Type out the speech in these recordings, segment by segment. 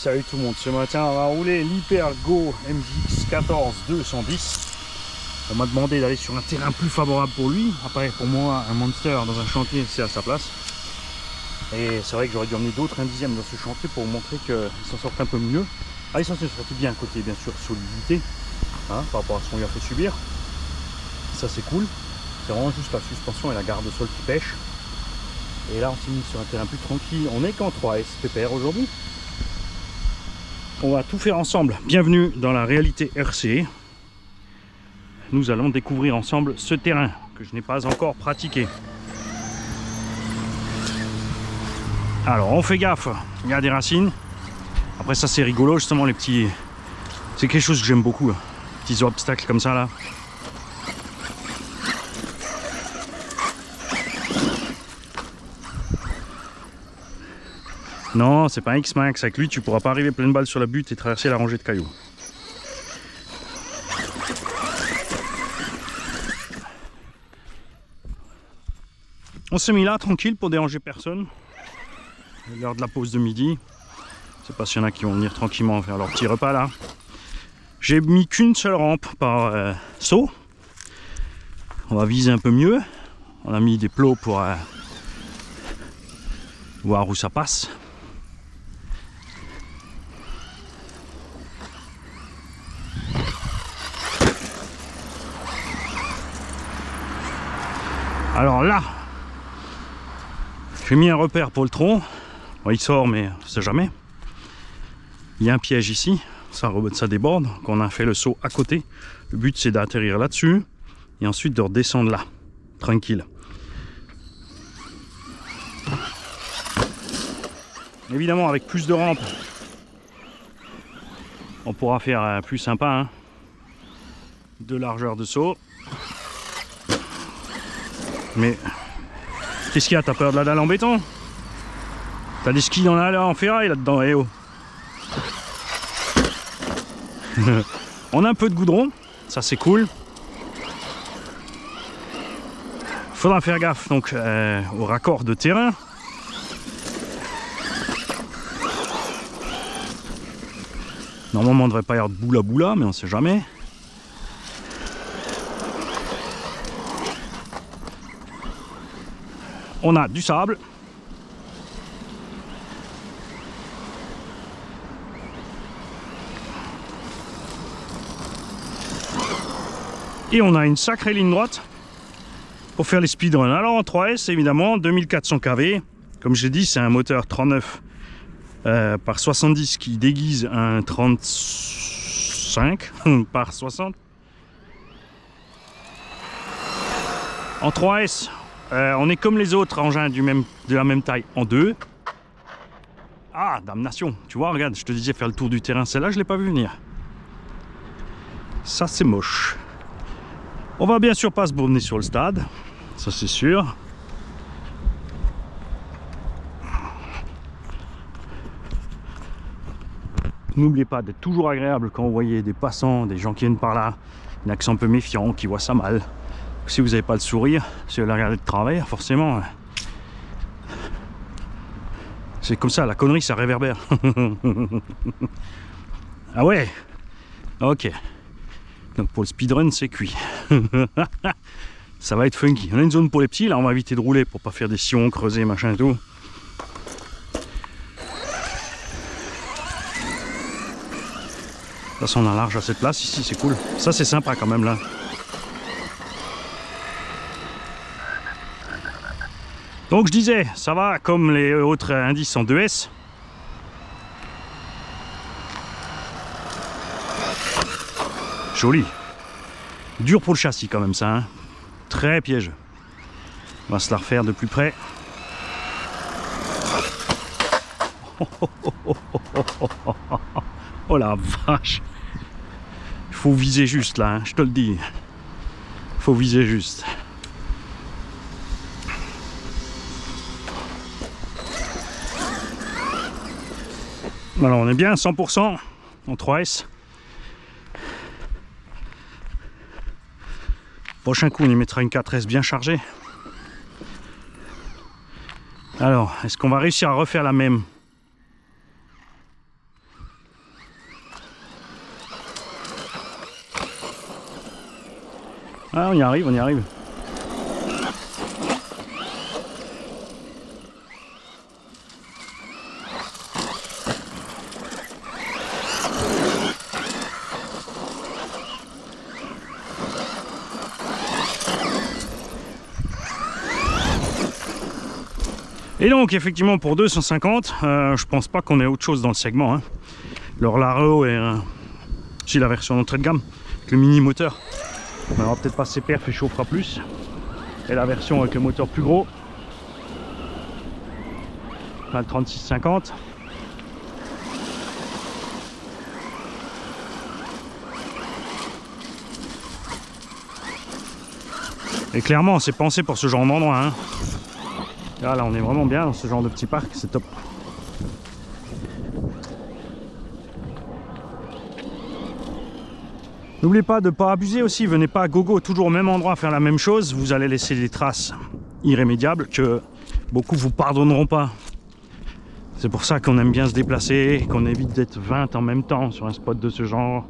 Salut tout le monde, ce matin on va rouler l'Hypergo MJX 14 210. On m'a demandé d'aller sur un terrain plus favorable pour lui. Après pour moi un Monster dans un chantier c'est à sa place. Et c'est vrai que j'aurais dû emmener d'autres indizièmes dans ce chantier pour montrer qu'ils s'en sortent un peu mieux. Ah, ils s'en sortent bien côté bien sûr solidité, hein, par rapport à ce qu'on lui a fait subir. Ça c'est cool. C'est vraiment juste la suspension et la garde sol qui pêche. Et là on s'est mis sur un terrain plus tranquille. On est qu'en 3S PPR aujourd'hui. On va tout faire ensemble. Bienvenue dans la réalité RC. Nous allons découvrir ensemble ce terrain que je n'ai pas encore pratiqué. Alors on fait gaffe, il y a des racines. Après ça c'est rigolo justement les petits... C'est quelque chose que j'aime beaucoup. Les petits obstacles comme ça là. Non, c'est pas un X-Max, avec lui tu pourras pas arriver pleine balle sur la butte et traverser la rangée de cailloux. On s'est mis là tranquille pour déranger personne. L'heure de la pause de midi. Je sais pas s'il y en a qui vont venir tranquillement faire leur petit repas là. J'ai mis qu'une seule rampe par saut. On va viser un peu mieux. On a mis des plots pour voir où ça passe. Alors là, j'ai mis un repère pour le tronc. Bon, il sort, mais on sait jamais. Il y a un piège ici, ça déborde. Quand on a fait le saut à côté, le but c'est d'atterrir là-dessus et ensuite de redescendre là, tranquille. Évidemment, avec plus de rampes, on pourra faire plus sympa, hein, de largeur de saut. Mais qu'est-ce qu'il y a? T'as peur de la dalle en béton? T'as des skis dans la dalle en ferraille là-dedans, eh oh. On a un peu de goudron, ça c'est cool. Faudra faire gaffe donc au raccord de terrain. Normalement on ne devrait pas y avoir de boula boula, mais on sait jamais. On a du sable. Et on a une sacrée ligne droite pour faire les speedruns. Alors en 3S évidemment, 2400 kV. Comme j'ai dit, c'est un moteur 39 par 70 qui déguise un 35 par 60. En 3S, on est comme les autres engins de la même taille en deux. Ah, damnation. Tu vois, regarde, je te disais faire le tour du terrain. Celle-là, je ne l'ai pas vu venir. Ça, c'est moche. On va bien sûr pas se promener sur le stade. Ça, c'est sûr. N'oubliez pas d'être toujours agréable quand vous voyez des passants, des gens qui viennent par là. Un accent un peu méfiant, qui voit ça mal. Si vous n'avez pas le sourire, si vous la regardez de travers, forcément, c'est comme ça, la connerie, ça réverbère. Ah ouais, ok. Donc pour le speedrun, c'est cuit. Ça va être funky. On a une zone pour les petits, là on va éviter de rouler pour pas faire des sillons, creuser, machin et tout. De toute façon, on a large à cette place ici, c'est cool. Ça, c'est sympa quand même là. Donc je disais, ça va comme les autres indices en 2S. Joli. Dur pour le châssis quand même ça, hein. Très piégeux. On va se la refaire de plus près. Oh la vache. Il faut viser juste là, hein, je te le dis. Il faut viser juste. Alors on est bien à 100% en 3S. Prochain coup on y mettra une 4S bien chargée. Alors, est-ce qu'on va réussir à refaire la même? Ah, on y arrive, on y arrive. Et donc effectivement pour 250, je pense pas qu'on ait autre chose dans le segment. Hein. Le Laro est c'est la version d'entrée de gamme, avec le mini moteur. On n'aura peut-être pas ses perfs et chauffera plus. Et la version avec le moteur plus gros, là, le 3650. Et clairement c'est pensé pour ce genre d'endroit. Hein. Là on est vraiment bien dans ce genre de petit parc, c'est top. N'oubliez pas de ne pas abuser aussi, venez pas à gogo toujours au même endroit faire la même chose, vous allez laisser des traces irrémédiables que beaucoup vous pardonneront pas. C'est pour ça qu'on aime bien se déplacer, qu'on évite d'être 20 en même temps sur un spot de ce genre.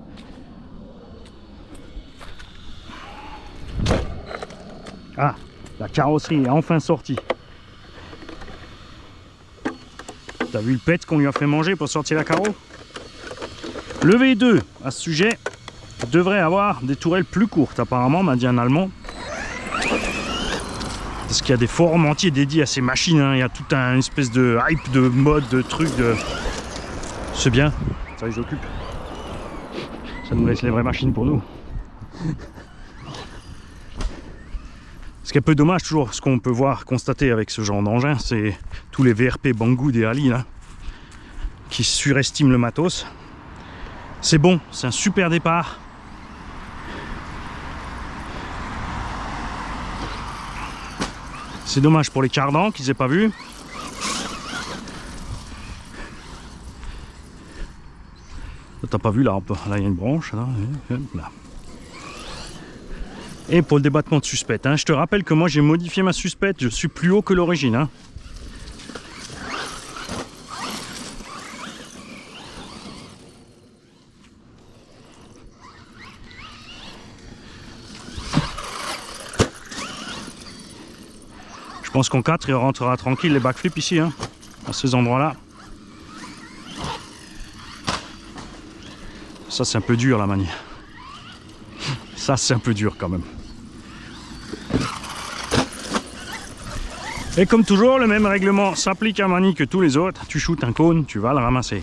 Ah, la carrosserie est enfin sortie. T'as vu le pet qu'on lui a fait manger pour sortir la carreau? Le V2 à ce sujet devrait avoir des tourelles plus courtes apparemment, m'a dit un Allemand. Parce qu'il y a des forums entiers dédiés à ces machines, hein. Il y a tout un espèce de hype, de mode, de trucs, de... C'est bien, ça les occupe. Ça nous laisse les vraies machines pour nous. Ce qui est un peu dommage toujours, ce qu'on peut voir, constater avec ce genre d'engin, c'est tous les VRP Banggood et Ali là, qui surestiment le matos. C'est bon, c'est un super départ. C'est dommage pour les cardans qu'ils n'aient pas vu. T'as pas vu là, là il y a une branche là. Et pour le débattement de suspette, hein, je te rappelle que moi j'ai modifié ma suspette, je suis plus haut que l'origine. Hein. Je pense qu'en 4 il rentrera tranquille les backflips ici, hein, à ces endroits là. Ça c'est un peu dur la manie. Ça c'est un peu dur quand même. Et comme toujours, le même règlement s'applique à manie que tous les autres. Tu shootes un cône, tu vas le ramasser.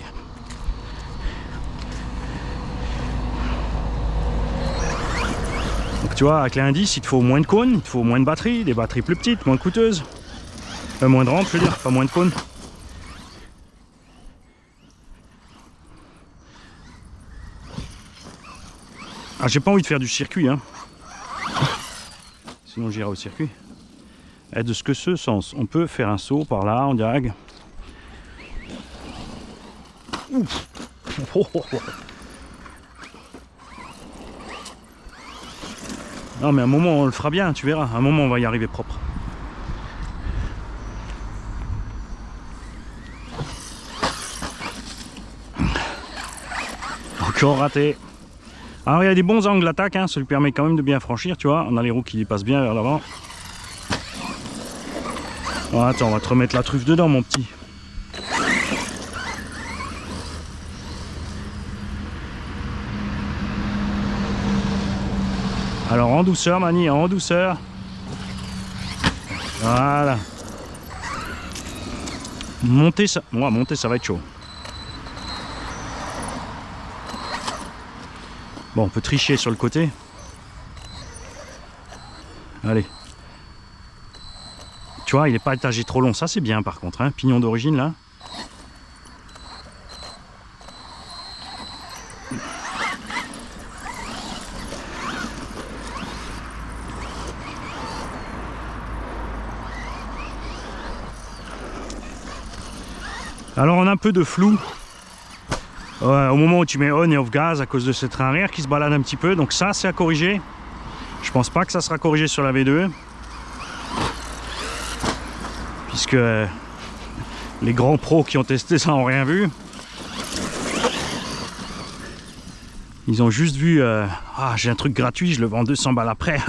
Donc tu vois, avec l'indice, il te faut moins de cônes, il te faut moins de batteries, des batteries plus petites, moins coûteuses. Moins de rampes, je veux dire, pas moins de cônes. Ah, j'ai pas envie de faire du circuit, hein. Sinon j'irai au circuit. Et de ce que ce sens, on peut faire un saut par là en diag. Non mais à un moment on le fera bien, tu verras. À un moment on va y arriver propre. Encore raté. Alors il y a des bons angles d'attaque, hein, ça lui permet quand même de bien franchir, tu vois. On a les roues qui passent bien vers l'avant. Oh, attends, on va te remettre la truffe dedans, mon petit. Alors en douceur, Mani, en douceur. Voilà. Monter, ça va être chaud. Bon, on peut tricher sur le côté. Allez. Tu vois, il n'est pas étagé trop long. Ça, c'est bien par contre. Hein. Pignon d'origine, là. Alors, on a un peu de flou. Au moment où tu mets on et off gaz à cause de ce train arrière qui se balade un petit peu. Donc ça, c'est à corriger. Je pense pas que ça sera corrigé sur la V2. Puisque les grands pros qui ont testé ça n'ont rien vu. Ils ont juste vu, ah j'ai un truc gratuit, je le vends 200 balles après.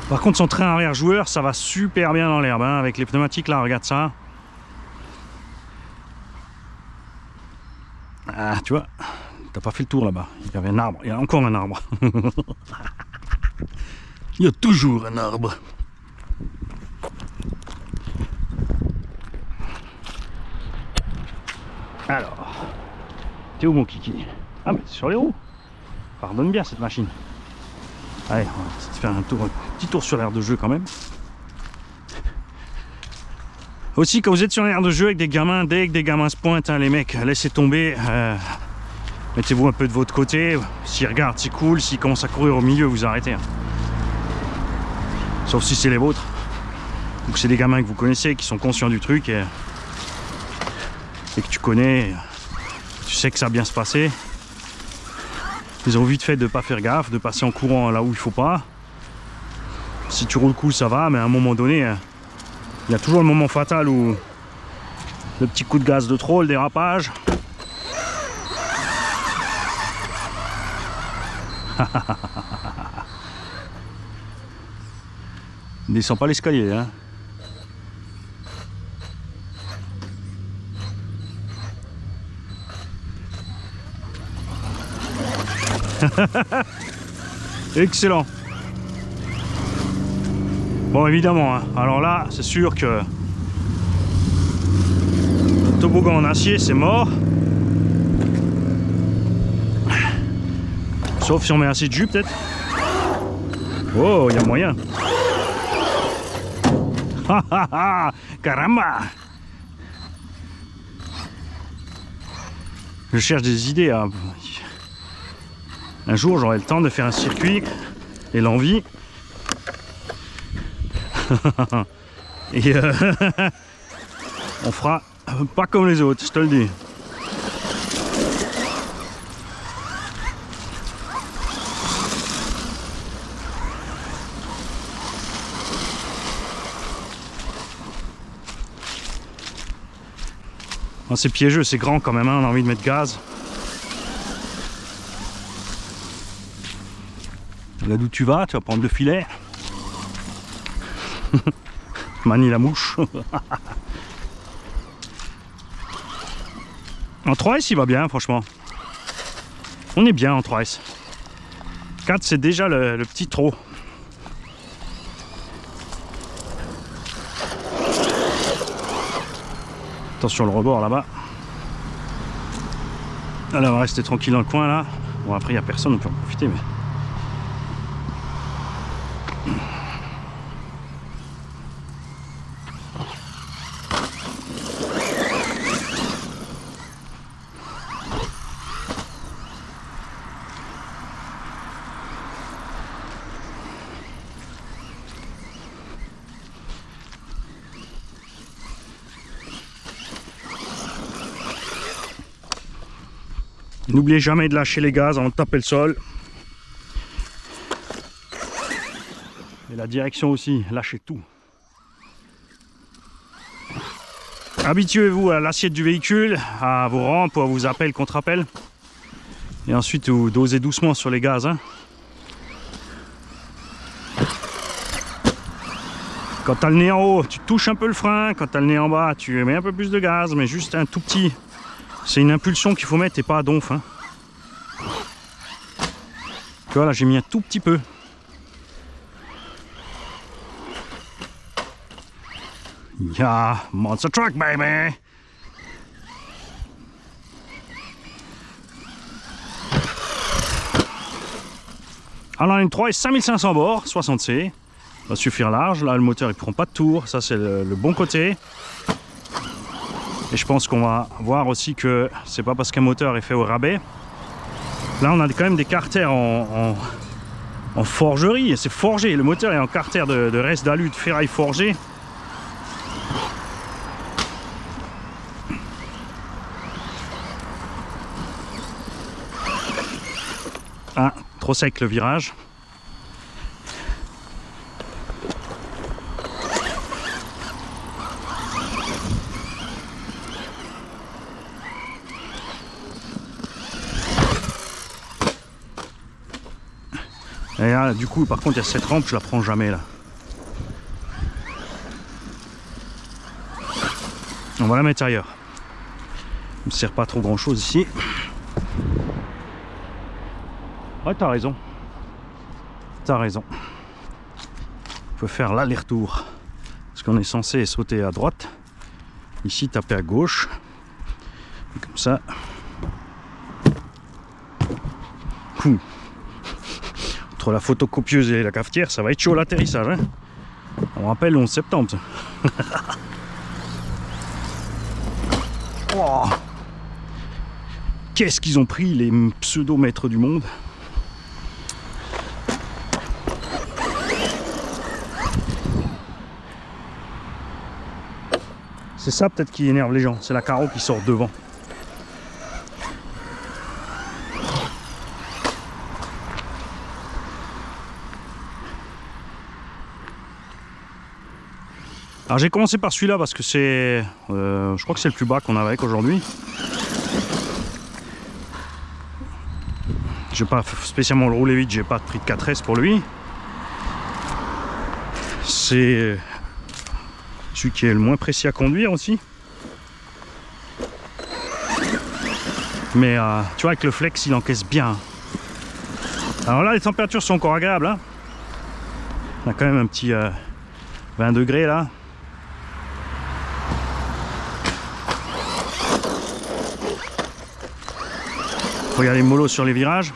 Par contre son train arrière joueur ça va super bien dans l'herbe hein, avec les pneumatiques là, regarde ça. Ah tu vois, t'as pas fait le tour là-bas, il y avait un arbre, il y a encore un arbre. Il y a toujours un arbre. Alors, t'es où mon kiki? Ah mais c'est sur les roues. Pardonne bien cette machine. Allez, on va essayer de faire un petit tour sur l'aire de jeu quand même. Aussi, quand vous êtes sur l'aire de jeu avec des gamins, dès que des gamins se pointent, hein, les mecs, laissez tomber. Mettez-vous un peu de votre côté. S'ils regardent, c'est cool. S'ils commencent à courir au milieu, vous arrêtez. Hein. Sauf si c'est les vôtres. Donc c'est des gamins que vous connaissez, qui sont conscients du truc et que tu connais. Tu sais que ça va bien se passer. Ils ont vite fait de ne pas faire gaffe, de passer en courant là où il faut pas. Si tu roules cool, ça va, mais à un moment donné, il y a toujours le moment fatal où le petit coup de gaz de trop, le dérapage. Ne descends pas l'escalier, hein. Excellent. Bon évidemment, hein. Alors là c'est sûr que le toboggan en acier c'est mort. Sauf si on met assez de jus peut-être. Oh, il y a moyen. Caramba. Je cherche des idées. Hein. Un jour j'aurai le temps de faire un circuit et l'envie. Et on fera pas comme les autres, je te le dis. C'est piégeux, c'est grand quand même, hein, on a envie de mettre gaz. Là d'où tu vas prendre le filet. Manie la mouche. En 3S il va bien franchement. On est bien en 3S. 4 c'est déjà le petit trop. Attention le rebord là-bas. Alors on va rester tranquille dans le coin là. Bon après il n'y a personne, on peut en profiter mais. N'oubliez jamais de lâcher les gaz avant de taper le sol. Et la direction aussi, lâchez tout. Habituez-vous à l'assiette du véhicule, à vos rampes ou à vos appels, contre-appels. Et ensuite, vous dosez doucement sur les gaz. Hein. Quand tu as le nez en haut, tu touches un peu le frein. Quand tu as le nez en bas, tu mets un peu plus de gaz, mais juste un tout petit. C'est une impulsion qu'il faut mettre et pas à donf. Hein. Tu vois, là, j'ai mis un tout petit peu. Yeah, monster truck, baby! Alors, une 3 et 5500 bords, 60C. Ça va suffire large. Là, le moteur, il prend pas de tour. Ça, c'est le bon côté. Et je pense qu'on va voir aussi que c'est pas parce qu'un moteur est fait au rabais. Là on a quand même des carters en forgerie et c'est forgé. Le moteur est en carter de reste d'alu de ferraille forgée. trop sec le virage. Et là, du coup, par contre, il y a cette rampe, je la prends jamais là. On va la mettre ailleurs. Ça ne sert pas trop grand chose ici. Ouais, t'as raison. T'as raison. Il faut faire l'aller-retour. Parce qu'on est censé sauter à droite. Ici, taper à gauche. Et comme ça. Pouh. Entre la photocopieuse et la cafetière, ça va être chaud l'atterrissage. Hein, on rappelle le 11 septembre. Ça. Oh. Qu'est-ce qu'ils ont pris les pseudo-maîtres du monde? C'est ça peut-être qui énerve les gens, c'est la carreau qui sort devant. Alors j'ai commencé par celui-là parce que c'est, je crois que c'est le plus bas qu'on a avec aujourd'hui. J'ai pas spécialement le roulé vite, j'ai pas pris de 4S pour lui. C'est celui qui est le moins précis à conduire aussi. Mais tu vois, avec le flex, il encaisse bien. Alors là, les températures sont encore agréables. Hein. On a quand même un petit 20 degrés là. Regardez mollo sur les virages.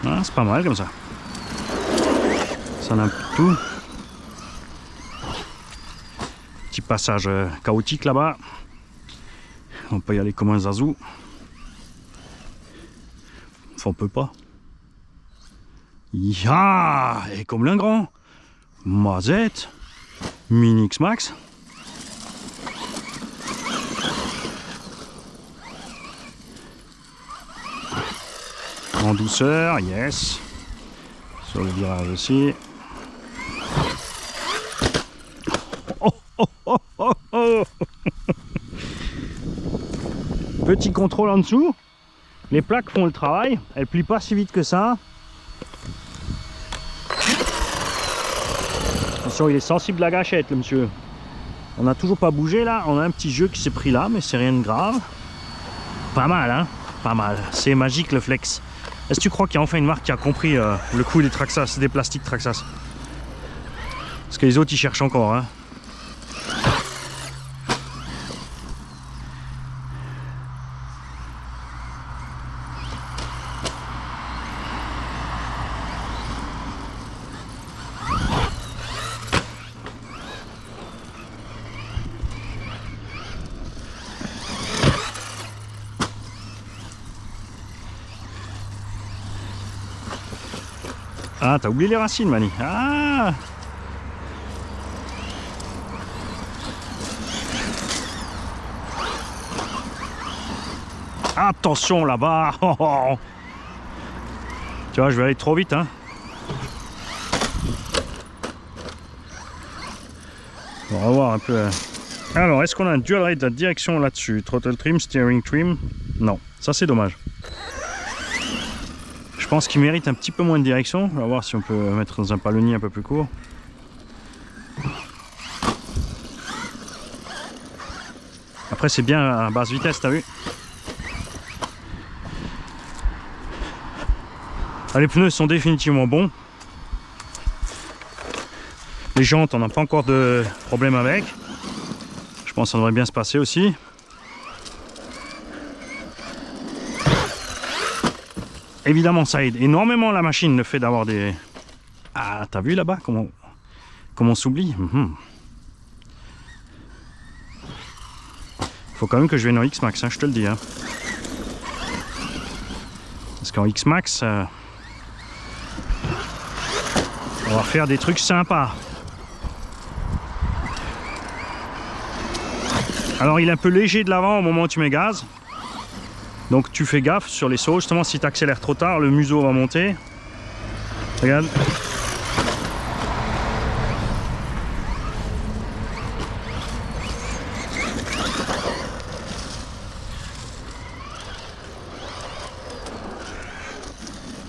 Ah, c'est pas mal comme ça. Ça en a un peu tout. Petit passage chaotique là-bas. On peut y aller comme un zazou. Enfin, on peut pas. Ya, et comme l'un grand. Mazette. Mini X-Max. En douceur, yes. Sur le virage aussi. Oh, oh, oh, oh, oh. Petit contrôle en dessous. Les plaques font le travail. Elles plient pas si vite que ça. Attention, il est sensible la gâchette, le monsieur. On n'a toujours pas bougé là. On a un petit jeu qui s'est pris là, mais c'est rien de grave. Pas mal, hein. Pas mal. C'est magique le flex. Est-ce que tu crois qu'il y a enfin une marque qui a compris le coût des Traxxas, des plastiques Traxxas? Parce que les autres ils cherchent encore. Hein. Ah, t'as oublié les racines, Mani. Ah! Attention là-bas! Oh, oh. Tu vois, je vais aller trop vite, hein. On va voir un peu. Alors, est-ce qu'on a un dual rate de direction là-dessus? Throttle trim, steering trim? Non, ça c'est dommage. Je pense qu'il mérite un petit peu moins de direction. On va voir si on peut mettre dans un palonnier un peu plus court. Après c'est bien à basse vitesse, t'as vu? Ah, les pneus sont définitivement bons. Les jantes, on n'a pas encore de problème avec. Je pense que ça devrait bien se passer aussi. Évidemment, ça aide énormément la machine, le fait d'avoir des... Ah, t'as vu là-bas comment on s'oublie. Faut quand même que je vienne en X-Max, hein, je te le dis. Hein. Parce qu'en X-Max, on va faire des trucs sympas. Alors, il est un peu léger de l'avant au moment où tu mets gaz. Donc tu fais gaffe sur les sauts, justement si tu accélères trop tard, le museau va monter. Regarde.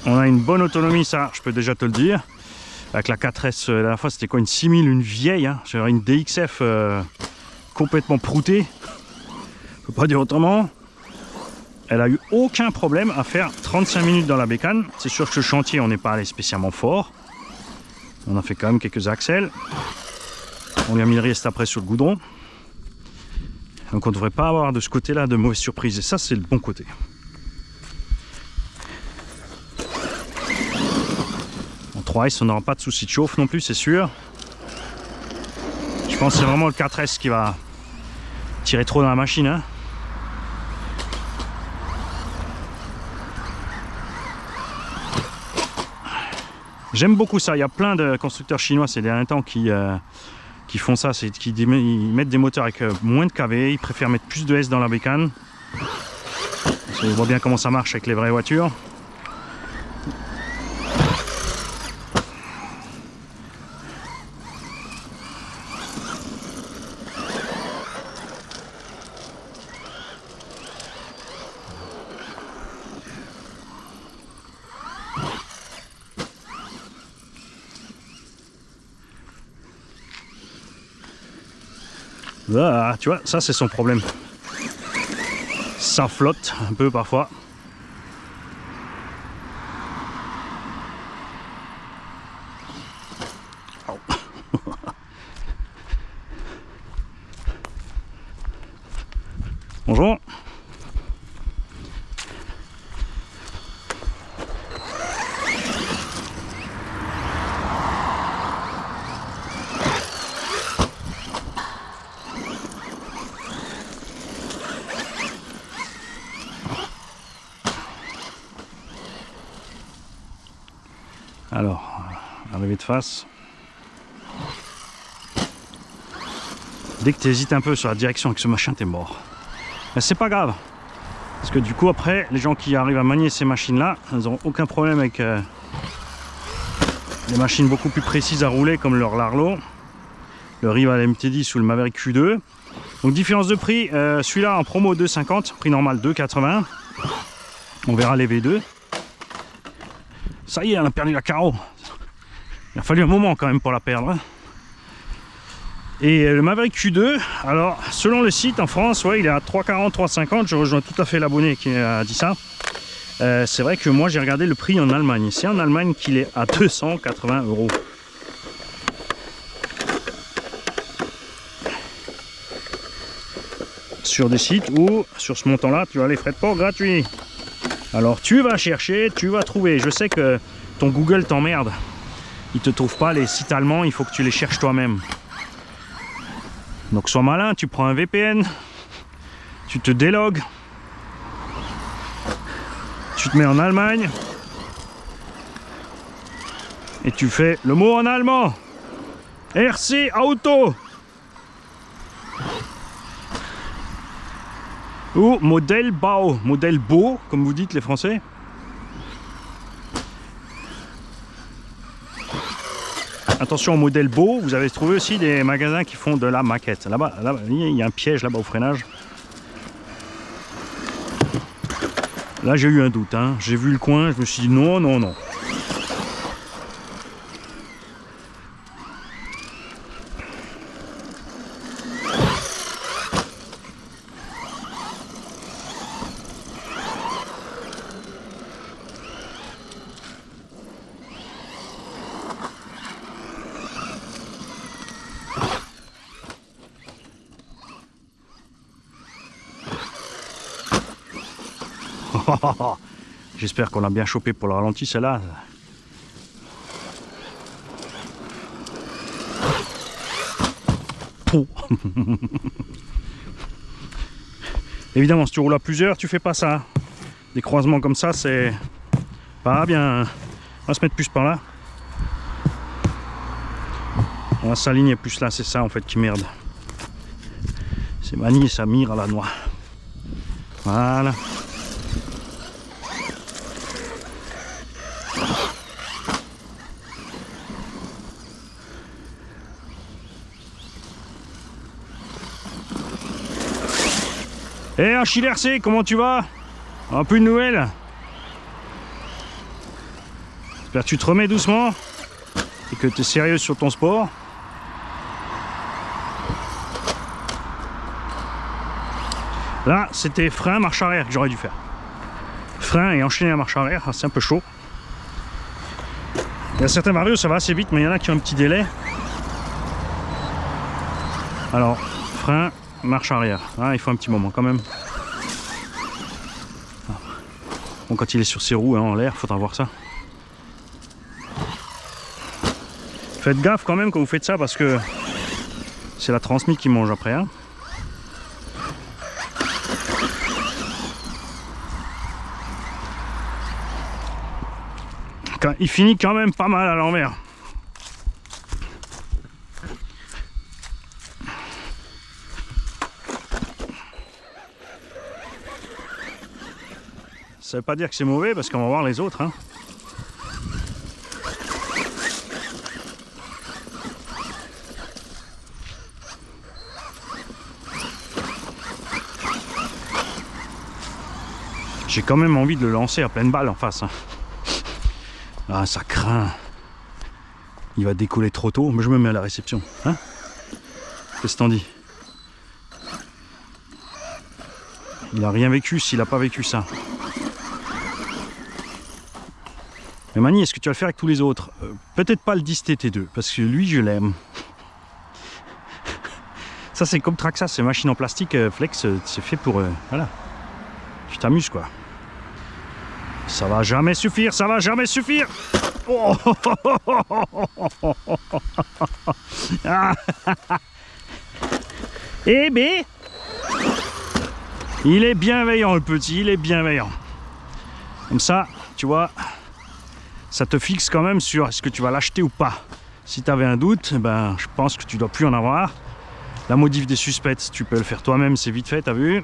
On a une bonne autonomie, ça, je peux déjà te le dire. Avec la 4S, la dernière fois, c'était quoi, une 6000, une vieille, hein. J'avais une DXF complètement proutée. Je peux pas dire autrement. Elle a eu aucun problème à faire 35 minutes dans la bécane. C'est sûr que ce chantier, on n'est pas allé spécialement fort. On a fait quand même quelques axels. On lui a mis le reste après sur le goudron. Donc on ne devrait pas avoir de ce côté-là de mauvaises surprises. Et ça, c'est le bon côté. En 3S, on n'aura pas de souci de chauffe non plus, c'est sûr. Je pense que c'est vraiment le 4S qui va tirer trop dans la machine, hein. J'aime beaucoup ça, il y a plein de constructeurs chinois ces derniers temps qui font ça, ils mettent des moteurs avec moins de kV, ils préfèrent mettre plus de S dans la bécane. On voit bien comment ça marche avec les vraies voitures. Ah, tu vois, ça c'est son problème. Ça flotte un peu parfois. Oh. Bonjour. Alors, arrivé de face. Dès que tu hésites un peu sur la direction avec ce machin, t'es mort. Mais c'est pas grave. Parce que du coup, après, les gens qui arrivent à manier ces machines-là, ils n'auront aucun problème avec des machines beaucoup plus précises à rouler, comme leur Larlo, le Rival MT10 ou le Maverick Q2. Donc, différence de prix, celui-là en promo 2,50, prix normal 2,80. On verra les V2. Ça y est, on a perdu la carreau. Il a fallu un moment quand même pour la perdre, hein. Et le Maverick Q2, alors selon le site en France, ouais, il est à 3,40, 3,50. Je rejoins tout à fait l'abonné qui a dit ça. C'est vrai que moi j'ai regardé le prix en Allemagne. C'est en Allemagne qu'il est à 280 €. Sur des sites où, sur ce montant-là, tu as les frais de port gratuits. Alors tu vas chercher, tu vas trouver. Je sais que ton Google t'emmerde. Il ne te trouve pas les sites allemands, il faut que tu les cherches toi-même. Donc sois malin, tu prends un VPN, tu te délogues, tu te mets en Allemagne et tu fais le mot en allemand. RC Auto ou Modell Bau, modèle beau comme vous dites les Français. Attention au modèle beau, vous avez trouvé aussi des magasins qui font de la maquette. Là-bas, il y a un piège là-bas au freinage. Là j'ai eu un doute, hein. J'ai vu le coin, je me suis dit non, non, non. J'espère qu'on a bien chopé pour le ralenti celle-là. Évidemment, si tu roules à plusieurs, tu fais pas ça. Des croisements comme ça, c'est pas bien. On va se mettre plus par là. On va s'aligner plus là, c'est ça en fait qui merde. C'est Mani et ça mire à la noix. Voilà. Eh Achille RC, comment tu vas? Un peu de nouvelles? J'espère que tu te remets doucement et que tu es sérieux sur ton sport. Là, c'était frein, marche arrière que j'aurais dû faire. Frein et enchaîner la marche arrière, c'est un peu chaud. Il y a certains varios, ça va assez vite, mais il y en a qui ont un petit délai. Alors, frein, marche arrière. Ah, il faut un petit moment quand même. Bon, quand il est sur ses roues, hein, en l'air, il faudra voir ça. Faites gaffe quand même quand vous faites ça parce que c'est la transmise qui mange après. Hein. Il finit quand même pas mal à l'envers. Ça veut pas dire que c'est mauvais parce qu'on va voir les autres. Hein. J'ai quand même envie de le lancer à pleine balle en face. Hein. Ah, ça craint. Il va décoller trop tôt, mais je me mets à la réception. Hein? Qu'est-ce que t'en dis? Il a rien vécu s'il n'a pas vécu ça. Mais Mani, est-ce que tu vas le faire avec tous les autres? Peut-être pas le 10 TT2, parce que lui, je l'aime. Ça, c'est comme Traxxas, c'est machine en plastique, flex, c'est fait pour... voilà. Tu t'amuses, quoi. Ça va jamais suffire, ça va jamais suffire. Oh. Eh ben, il est bienveillant le petit, il est bienveillant. Comme ça, tu vois, ça te fixe quand même sur est-ce que tu vas l'acheter ou pas. Si tu avais un doute, ben, je pense que tu dois plus en avoir. La modif des suspects, tu peux le faire toi-même, c'est vite fait, t'as vu?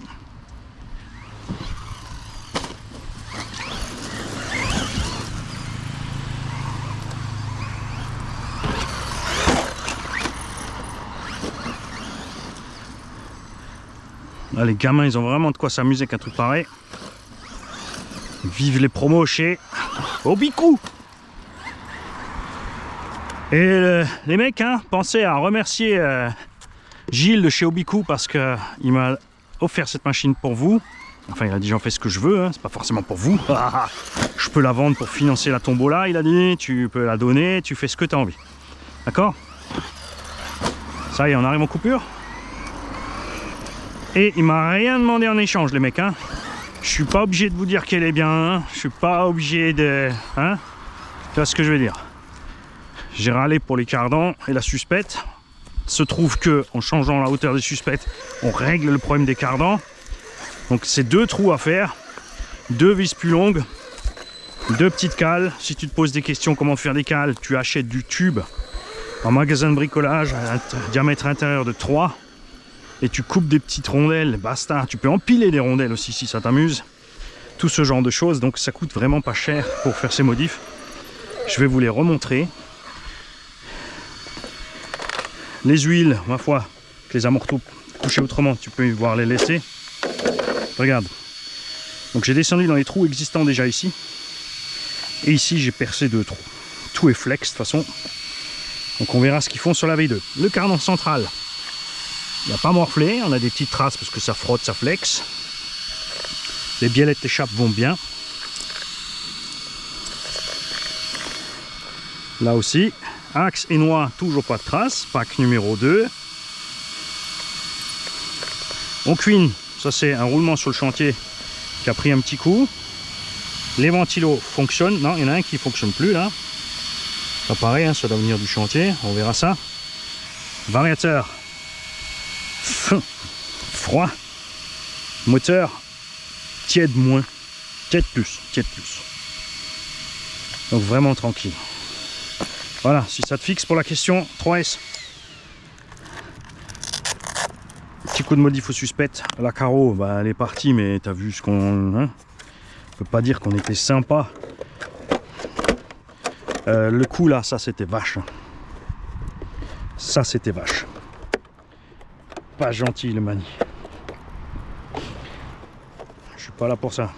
Là, les gamins, ils ont vraiment de quoi s'amuser avec un truc pareil. Vive les promos chez Obiku. Et les mecs, hein, pensez à remercier Gilles de chez Obiku parce qu'il m'a offert cette machine pour vous. Enfin, il a dit j'en fais ce que je veux, hein, c'est pas forcément pour vous. Je peux la vendre pour financer la tombola, il a dit. Tu peux la donner, tu fais ce que tu as envie. D'accord? Ça y est, on arrive en coupure. Et il m'a rien demandé en échange, les mecs. Hein. Je suis pas obligé de vous dire qu'elle est bien. Hein. Je suis pas obligé de... Hein. Tu vois ce que je veux dire? J'ai râlé pour les cardans et la suspecte. Il se trouve que en changeant la hauteur des suspectes, on règle le problème des cardans. Donc c'est 2 trous à faire, 2 vis plus longues, 2 petites cales. Si tu te poses des questions comment faire des cales, tu achètes du tube en magasin de bricolage à un diamètre intérieur de 3. Et tu coupes des petites rondelles, basta. Tu peux empiler des rondelles aussi si ça t'amuse. Tout ce genre de choses, donc ça coûte vraiment pas cher pour faire ces modifs. Je vais vous les remontrer. Les huiles, ma foi, les amortos couchés autrement, tu peux voir les laisser. Regarde. Donc j'ai descendu dans les trous existants déjà ici. Et ici j'ai percé 2 trous. Tout est flex de toute façon. Donc on verra ce qu'ils font sur la V2. Le cardan central. Il n'a pas morflé, on a des petites traces parce que ça frotte, ça flex. Les biellettes d'échappe vont bien. Là aussi, axe et noix, toujours pas de traces. Pack numéro 2. On cuine, ça c'est un roulement sur le chantier qui a pris un petit coup. Les ventilos fonctionnent. Non, il y en a un qui ne fonctionne plus là. Pas pareil, hein, ça doit venir du chantier, on verra ça. Variateur. Froid. Moteur tiède moins, tiède plus. Donc vraiment tranquille. Voilà, si ça te fixe pour la question 3S. Petit coup de modif au suspect. La carreau, bah, elle est partie, mais t'as vu ce qu'on... Hein, on peut pas dire qu'on était sympa. Le coup là, ça c'était vache. Ça c'était vache. Pas gentil le Mani. pas là pour ça.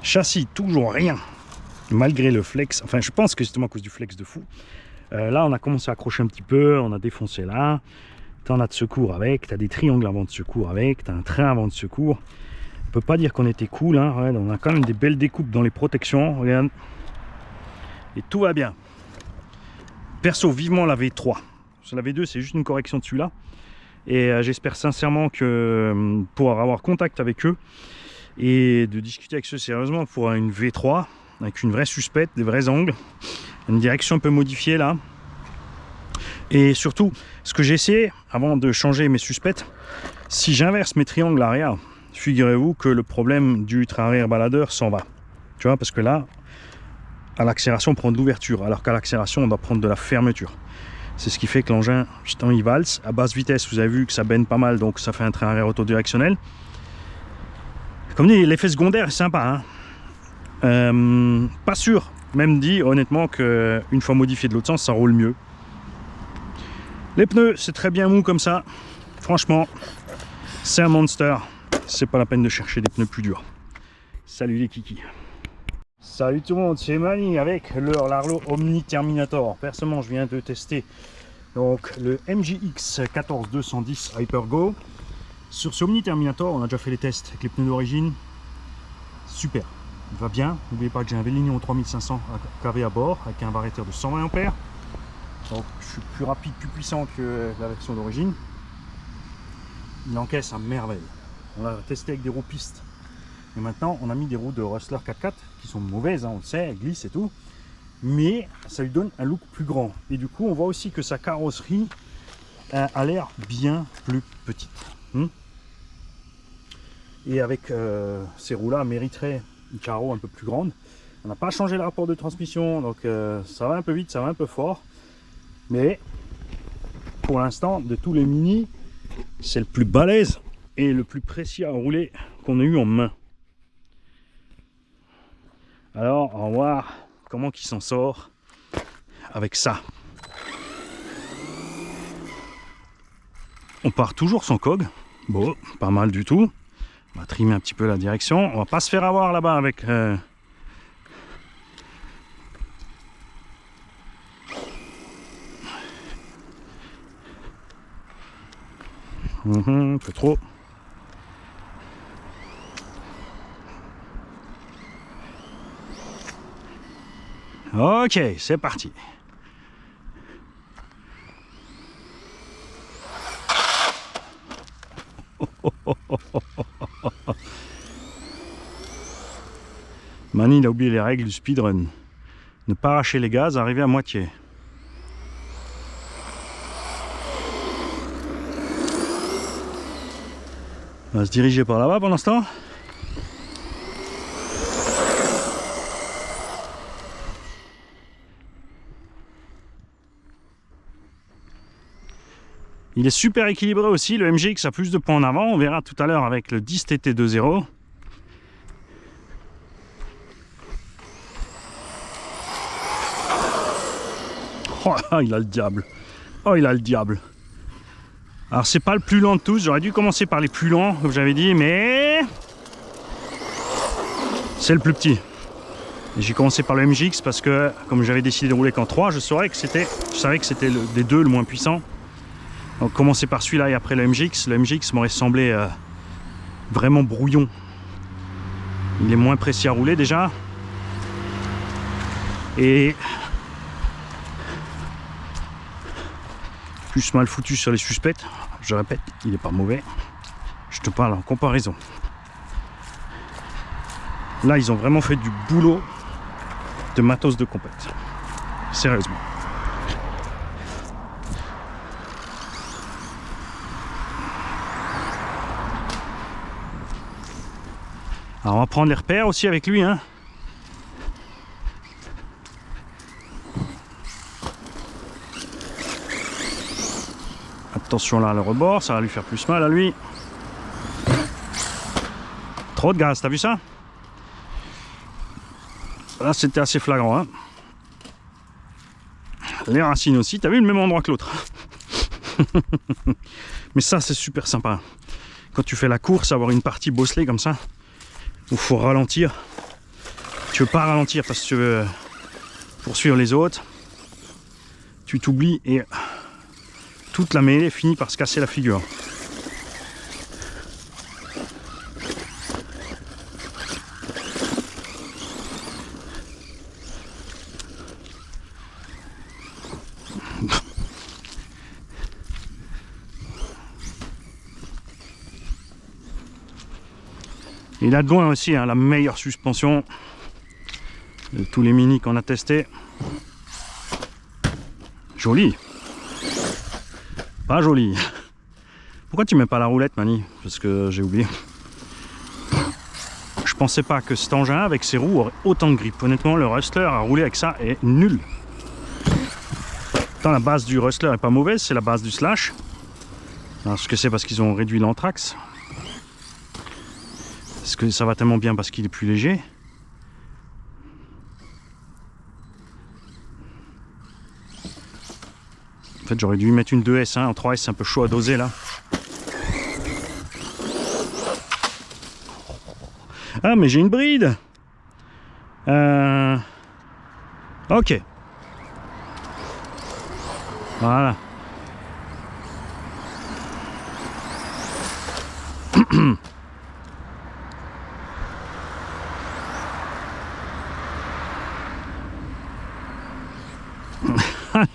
Châssis, toujours rien. Malgré le flex, enfin je pense que justement à cause du flex de fou. Là on a commencé à accrocher un petit peu, on a défoncé là. T'en as de secours avec, t'as des triangles avant de secours avec, t'as un train avant de secours. On peut pas dire qu'on était cool, hein. Ouais, on a quand même des belles découpes dans les protections, regarde. Et tout va bien. Perso, vivement la V3. Sur la V2 c'est juste une correction de celui-là. Et j'espère sincèrement que pouvoir avoir contact avec eux et de discuter avec eux sérieusement pour une V3 avec une vraie suspecte, des vrais angles, une direction un peu modifiée là. Et surtout, ce que j'ai essayé avant de changer mes suspectes, si j'inverse mes triangles arrière, figurez-vous que le problème du train arrière baladeur s'en va. Tu vois, parce que là, à l'accélération, on prend de l'ouverture, alors qu'à l'accélération, on doit prendre de la fermeture. C'est ce qui fait que l'engin, justement, il valse. À basse vitesse, vous avez vu que ça baigne pas mal, donc ça fait un train arrière autodirectionnel. Comme dit, l'effet secondaire est sympa, hein. Pas sûr, même dit honnêtement qu'une fois modifié de l'autre sens ça roule mieux. Les pneus c'est très bien mou comme ça, franchement c'est un monster, c'est pas la peine de chercher des pneus plus durs. Salut les kikis. Salut tout le monde, c'est Mani avec l'Arlo Omni Terminator. Personnellement je viens de tester donc le MJX 14210 Hypergo. Sur ce Omni Terminator on a déjà fait les tests avec les pneus d'origine, super. Il va bien, n'oubliez pas que j'ai un Vélignon 3500 kV à bord avec un variateur de 120 ampères. Donc je suis plus rapide, plus puissant que la version d'origine. Il encaisse à merveille. On l'a testé avec des roues pistes. Et maintenant on a mis des roues de Rustler 4x4 qui sont mauvaises, hein, on le sait, elles glissent et tout. Mais ça lui donne un look plus grand. Et du coup on voit aussi que sa carrosserie a l'air bien plus petite. Et avec ces roues là mériterait une carreau un peu plus grande. On n'a pas changé le rapport de transmission, donc ça va un peu vite, ça va un peu fort. Mais pour l'instant, de tous les mini, c'est le plus balèze et le plus précis à rouler qu'on a eu en main. Alors, on va voir comment il s'en sort avec ça. On part toujours sans cog. Bon, pas mal du tout. On va trimer un petit peu la direction. On va pas se faire avoir là-bas avec un peu trop. Ok, c'est parti. Mani il a oublié les règles du speedrun. Ne pas arracher les gaz, arriver à moitié. On va se diriger par là-bas pour l'instant. Il est super équilibré aussi, le MJX a plus de points en avant, on verra tout à l'heure avec le 10 TT20. Oh, il a le diable. Oh, il a le diable. Alors, c'est pas le plus lent de tous. J'aurais dû commencer par les plus lents, comme j'avais dit, mais c'est le plus petit. J'ai commencé par le MJX parce que, comme j'avais décidé de rouler qu'en 3, je savais que c'était des deux le moins puissant. Donc, commencer par celui-là et après le MJX. Le MJX m'aurait semblé vraiment brouillon. Il est moins précis à rouler déjà. Et plus mal foutu sur les suspects. Je répète, il n'est pas mauvais. Je te parle en comparaison. Là, ils ont vraiment fait du boulot de matos de compète. Sérieusement. Alors, on va prendre les repères aussi avec lui, hein. Attention là, le rebord, ça va lui faire plus mal à lui. Trop de gaz, t'as vu ça? Là, c'était assez flagrant, hein. Les racines aussi, t'as vu le même endroit que l'autre. Mais ça, c'est super sympa. quand tu fais la course, avoir une partie bosselée comme ça, où il faut ralentir. Tu veux pas ralentir parce que tu veux poursuivre les autres. Tu t'oublies et toute la mêlée finit par se casser la figure. Il a de loin aussi hein, la meilleure suspension de tous les Mini qu'on a testé. Joli. Pas joli. Pourquoi tu mets pas la roulette, Mani? Parce que j'ai oublié. Je pensais pas que cet engin avec ses roues aurait autant de grippe. Honnêtement, le Rustler à rouler avec ça est nul. Tant la base du Rustler est pas mauvaise, c'est la base du Slash. Alors, ce que c'est parce qu'ils ont réduit l'anthrax. Est-ce que ça va tellement bien parce qu'il est plus léger? En fait, j'aurais dû y mettre une 2S, hein. En 3S, c'est un peu chaud à doser là. Ah, mais j'ai une bride. Ok. Voilà.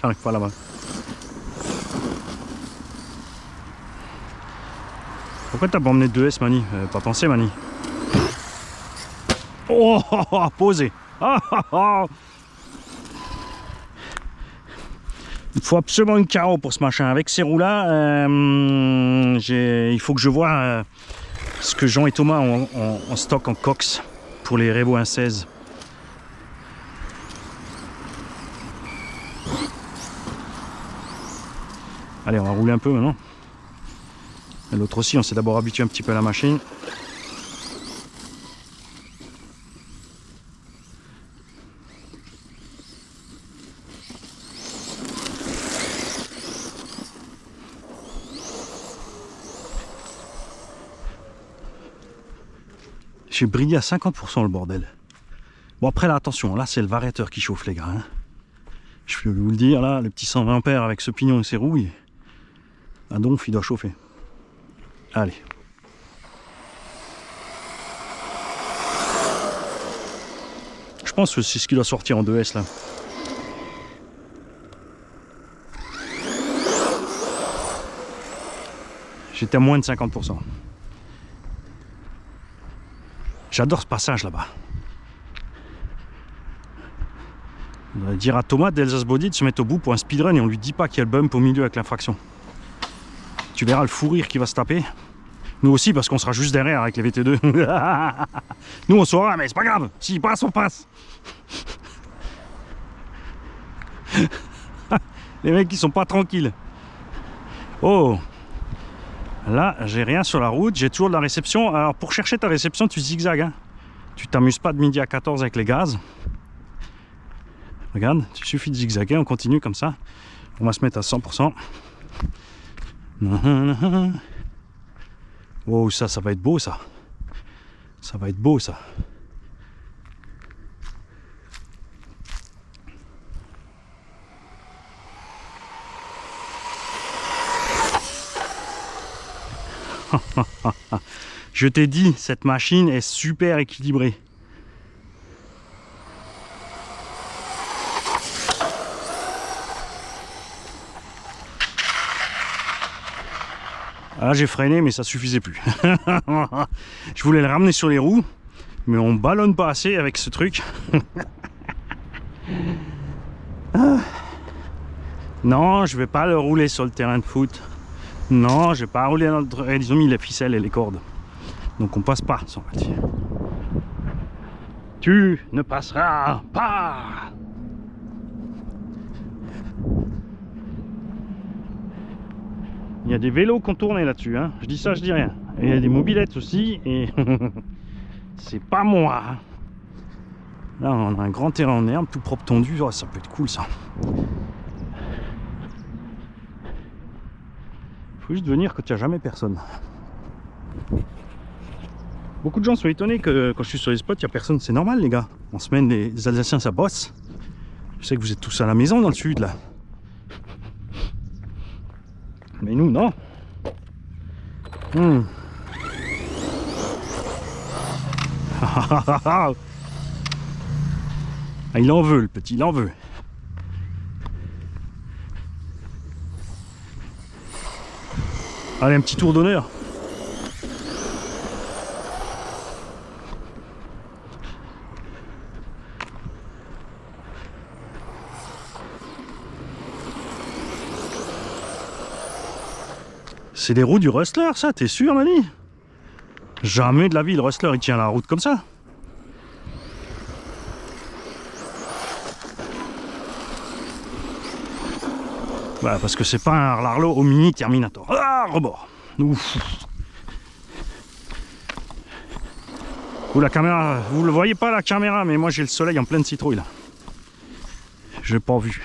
J'arrive pas là-bas. Pourquoi t'as pas emmené 2S, Mani? Pas pensé, Mani. Oh, posé. Il faut absolument une carreau pour ce machin. Avec ces roues-là, il faut que je vois ce que Jean et Thomas ont en stock en cox pour les Revo 1.16. Allez, on va rouler un peu maintenant. L'autre aussi, on s'est d'abord habitué un petit peu à la machine. J'ai brillé à 50% le bordel. Bon après là attention, là c'est le variateur qui chauffe les gars. Hein. Je peux vous le dire là, le petit 120 ampères avec ce pignon et ses roues, à donf il doit chauffer. Allez. Je pense que c'est ce qui doit sortir en 2S là. J'étais à moins de 50%. J'adore ce passage là-bas. On va dire à Thomas d'Elsace Body de se mettre au bout pour un speedrun et on lui dit pas qu'il y a le bump au milieu avec l'infraction. Tu verras le fou rire qui va se taper. Nous aussi parce qu'on sera juste derrière avec les VT2. Nous on saura mais c'est pas grave. S'il passe, on passe. Les mecs ils sont pas tranquilles. Oh. Là, j'ai rien sur la route, j'ai toujours de la réception. Alors, pour chercher ta réception, tu zigzags. Hein. Tu t'amuses pas de midi à 14 avec les gaz. Regarde, il suffit de zigzaguer, on continue comme ça. On va se mettre à 100%. Oh, ça va être beau, ça. Ça va être beau, ça. Je t'ai dit, cette machine est super équilibrée. Là j'ai freiné mais ça suffisait plus. Je voulais le ramener sur les roues, mais on ballonne pas assez avec ce truc. Non, je vais pas le rouler sur le terrain de foot. Non, je vais pas rouler dans le... Ils ont mis les ficelles et les cordes. Donc on passe pas, semble-t-il. Tu ne passeras pas. Il y a des vélos contournés là-dessus, hein. Je dis ça, je dis rien. Et il y a des mobylettes aussi, et c'est pas moi. Là, on a un grand terrain en herbe, tout propre tondu. Oh, ça peut être cool, ça. Faut juste venir quand il n'y a jamais personne. Beaucoup de gens sont étonnés que quand je suis sur les spots, il n'y a personne. C'est normal, les gars. En semaine, les Alsaciens, ça bosse. Je sais que vous êtes tous à la maison dans le sud, là. Mais nous, non. Ah, il en veut, le petit, il en veut. Allez, un petit tour d'honneur. C'est les roues du Rustler, ça, t'es sûr, Mani? Jamais de la vie, le Rustler, il tient la route comme ça. Bah, parce que c'est pas un Larlo au mini Terminator. Ah, rebord. Ouf. Ou la caméra, vous le voyez pas la caméra, mais moi j'ai le soleil en pleine citrouille là. J'ai pas vu.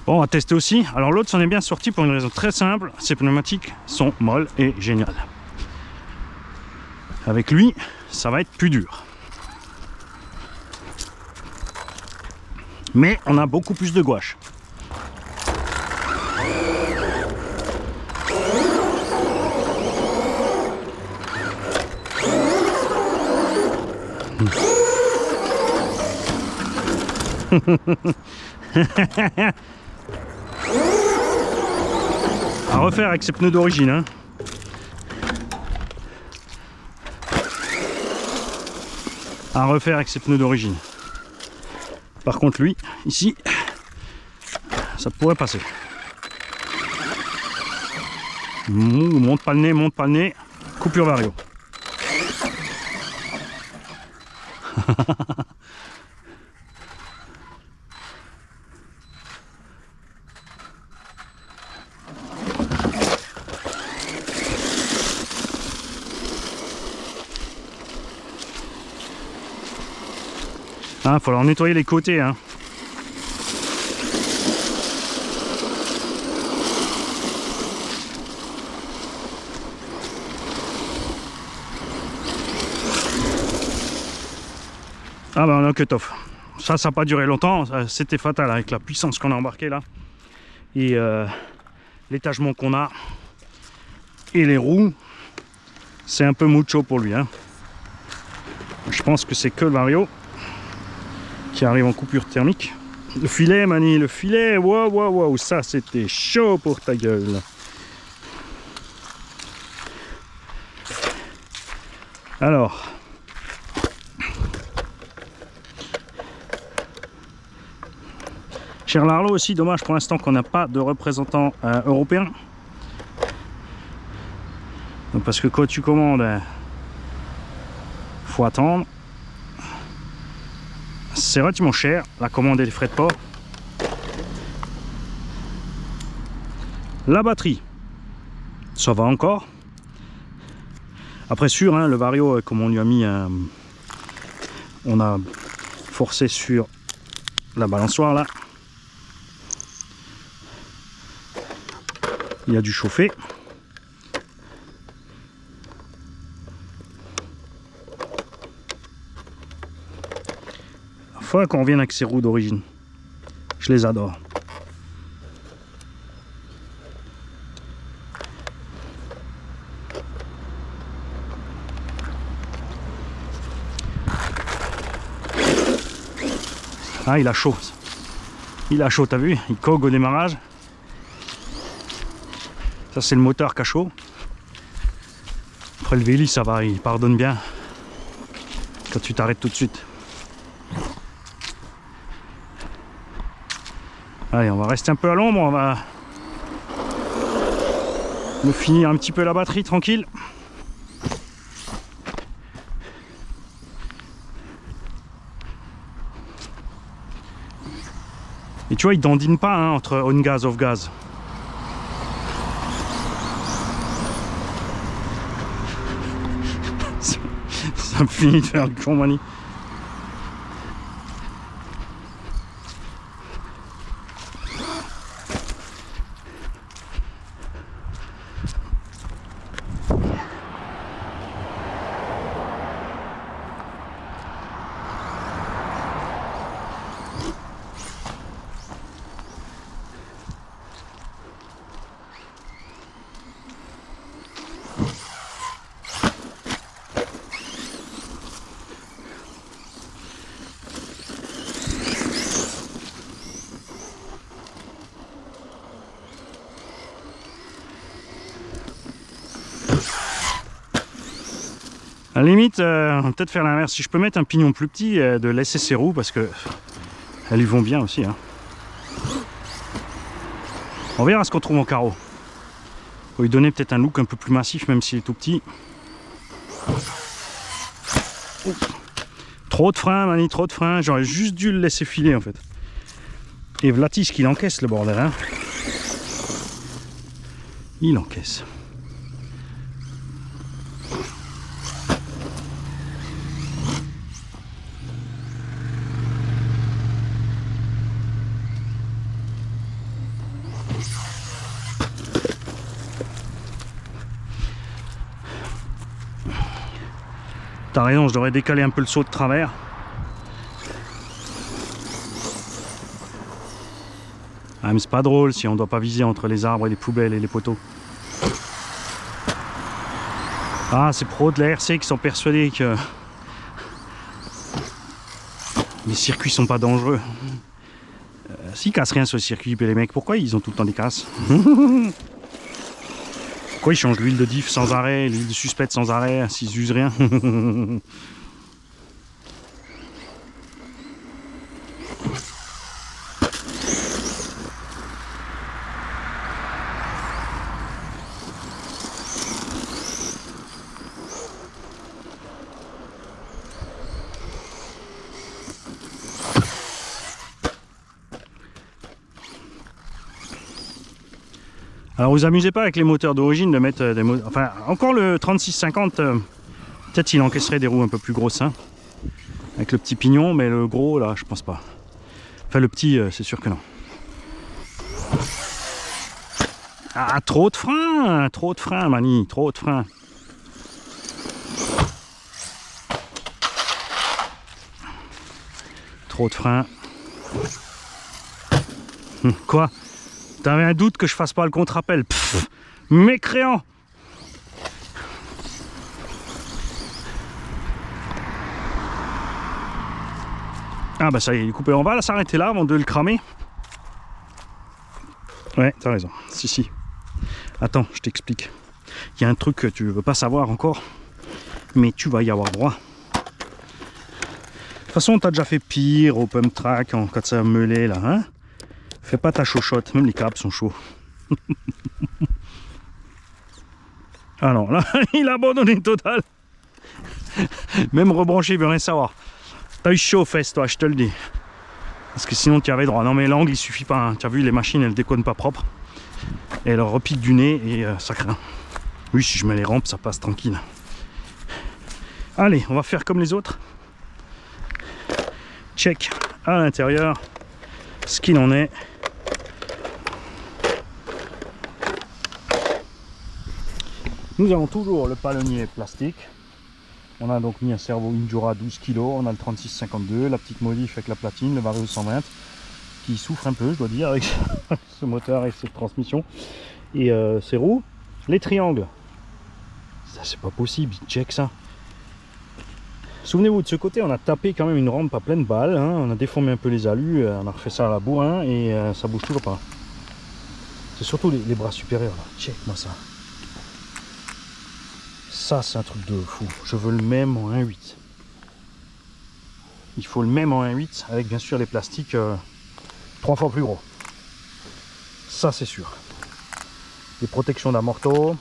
Bon, on va tester aussi. Alors l'autre s'en est bien sorti pour une raison très simple. Ses pneumatiques sont molles et géniales. Avec lui, ça va être plus dur. Mais on a beaucoup plus de gouache. À refaire avec ses pneus d'origine, hein. À refaire avec ses pneus d'origine. Par contre lui, ici, ça pourrait passer. Monte pas le nez, coupure vario. Il faut leur nettoyer les côtés. Hein. Ah bah on a un cut-off. Ça n'a pas duré longtemps. C'était fatal avec la puissance qu'on a embarquée là. Et l'étagement qu'on a. Et les roues. C'est un peu mucho pour lui. Hein. Je pense que c'est que le Vario qui arrive en coupure thermique. Le filet, Mani, le filet, waouh, waouh, waouh, ça c'était chaud pour ta gueule. Alors, cher Larlo aussi, dommage pour l'instant qu'on n'a pas de représentant européen. Donc, parce que quand tu commandes, faut attendre. C'est relativement cher, la commande et les frais de port. La batterie, ça va encore. Après sûr, hein, le Vario, comme on lui a mis, on a forcé sur la balançoire là. Il a dû chauffer. Il faudra qu'on revienne avec ces roues d'origine. Je les adore. Ah, il a chaud. Il a chaud, t'as vu? Il cogue au démarrage. Ça, c'est le moteur qui a chaud. Après, le Véli, ça va, il pardonne bien quand tu t'arrêtes tout de suite. Allez, on va rester un peu à l'ombre, on va me finir un petit peu la batterie tranquille. Et tu vois, il dandine pas hein, entre on gaz, off gaz. Ça me finit de faire le con, Mani. À la limite, on va peut-être faire l'inverse. Si je peux mettre un pignon plus petit, de laisser ses roues parce que elles lui vont bien aussi. Hein. On verra ce qu'on trouve en carreau. Faut lui donner peut-être un look un peu plus massif, même s'il est tout petit. Oh. Trop de frein, Mani, trop de frein. J'aurais juste dû le laisser filer en fait. Et Vlatis qu'il encaisse le bordel. Hein. Il encaisse. T'as raison, je devrais décaler un peu le saut de travers. Ah mais c'est pas drôle si on doit pas viser entre les arbres et les poubelles et les poteaux. Ah, ces pros de la RC qui sont persuadés que les circuits sont pas dangereux. S'ils cassent rien sur le circuit, les mecs, pourquoi ils ont tout le temps des casses? Pourquoi ils changent l'huile de diff sans arrêt, l'huile de suspecte sans arrêt, s'ils usent rien? Alors vous amusez pas avec les moteurs d'origine de mettre des moteurs... Enfin, encore le 3650, peut-être il encaisserait des roues un peu plus grosses, hein, avec le petit pignon, mais le gros, là, je pense pas. Enfin, le petit, c'est sûr que non. Ah, trop de frein, Mani, trop de frein. Trop de frein. Quoi? T'avais un doute que je fasse pas le contre-appel? Mécréant! Ah bah ça y est, il est coupé. On va s'arrêter là avant de le cramer. Ouais, t'as raison. Si. Attends, je t'explique. Il y a un truc que tu veux pas savoir encore, mais tu vas y avoir droit. De toute façon, t'as déjà fait pire au pump track quand ça a meulé là, hein? Fais pas ta chochotte, même les câbles sont chauds. Alors là, il a abandonné total. Même rebranché, il veut rien savoir. T'as eu chaud aux fesses, toi, je te le dis. Parce que sinon, tu y avais droit. Non, mais l'angle, il suffit pas. Hein. Tu as vu, les machines, elles déconnent pas propre. Et elles repiquent du nez et ça craint. Oui, si je mets les rampes, ça passe tranquille. Allez, on va faire comme les autres. Check à l'intérieur ce qu'il en est. Nous avons toujours le palonnier plastique. On a donc mis un servo Indura 12 kg. On a le 3652, la petite modif avec la platine, le Vario 120 qui souffre un peu, je dois dire, avec ce moteur et cette transmission. Et ces roues, les triangles. Ça, c'est pas possible, check ça. Souvenez-vous, de ce côté, on a tapé quand même une rampe à pleine balle. Hein. On a déformé un peu les alus, on a refait ça à la bourrin et ça bouge toujours pas. C'est surtout les bras supérieurs là. Check-moi ça. Ça, c'est un truc de fou. Je veux le même en 1.8. Il faut le même en 1.8 avec bien sûr les plastiques 3 fois plus gros. Ça, c'est sûr. Les protections d'amorto.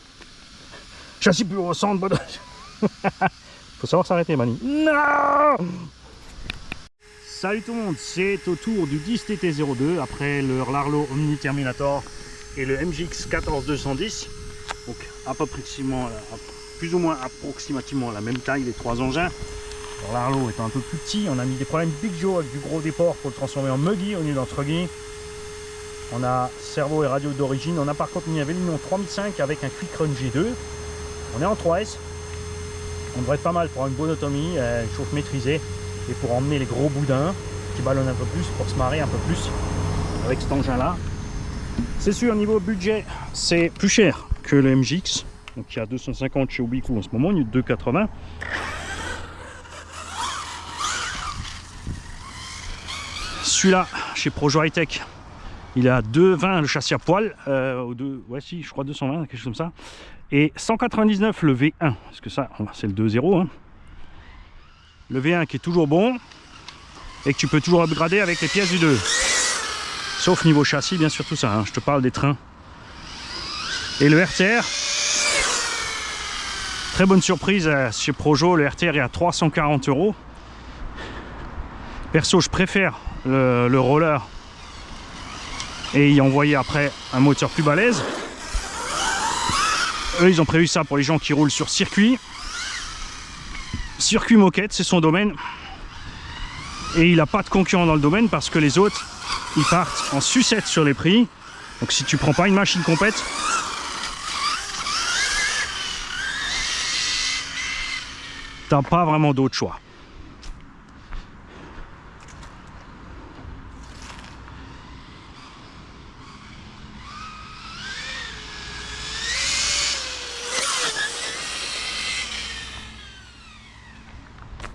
Châssis plus au centre. Faut savoir s'arrêter, Mani. Non! Salut tout le monde, c'est au tour du 10 TT02 après le Larlo Omni Terminator et le MJX 14210. Donc plus ou moins approximativement la même taille, les trois engins. Alors, Larlo étant un peu plus petit, on a mis des problèmes Big Joe avec du gros déport pour le transformer en muggy au lieu d'un truggy. On a servo et radio d'origine. On a par contre mis un Vélinion 3005 avec un Quick Run G2. On est en 3S. On devrait être pas mal pour une bonne autonomie, une chauffe maîtrisée et pour emmener les gros boudins qui ballonnent un peu plus, pour se marrer un peu plus avec cet engin là. C'est sûr, niveau budget, c'est plus cher que le MJX. Donc il y a 250 chez Obiku en ce moment, il y a 280. Celui-là, chez Projo High Tech, il est à 220 le châssis à poil, ouais si, je crois 220, quelque chose comme ça. Et 199 le V1, parce que ça, c'est le 2.0. Hein. Le V1 qui est toujours bon, et que tu peux toujours upgrader avec les pièces du 2. Sauf niveau châssis, bien sûr, tout ça. Hein. Je te parle des trains. Et le RTR, très bonne surprise chez Projo, le RTR est à 340 €. Perso, je préfère le roller et y envoyer après un moteur plus balèze. Eux, ils ont prévu ça pour les gens qui roulent sur circuit. Circuit moquette, c'est son domaine. Et il n'a pas de concurrent dans le domaine parce que les autres, ils partent en sucette sur les prix. Donc si tu prends pas une machine complète, t'as pas vraiment d'autre choix.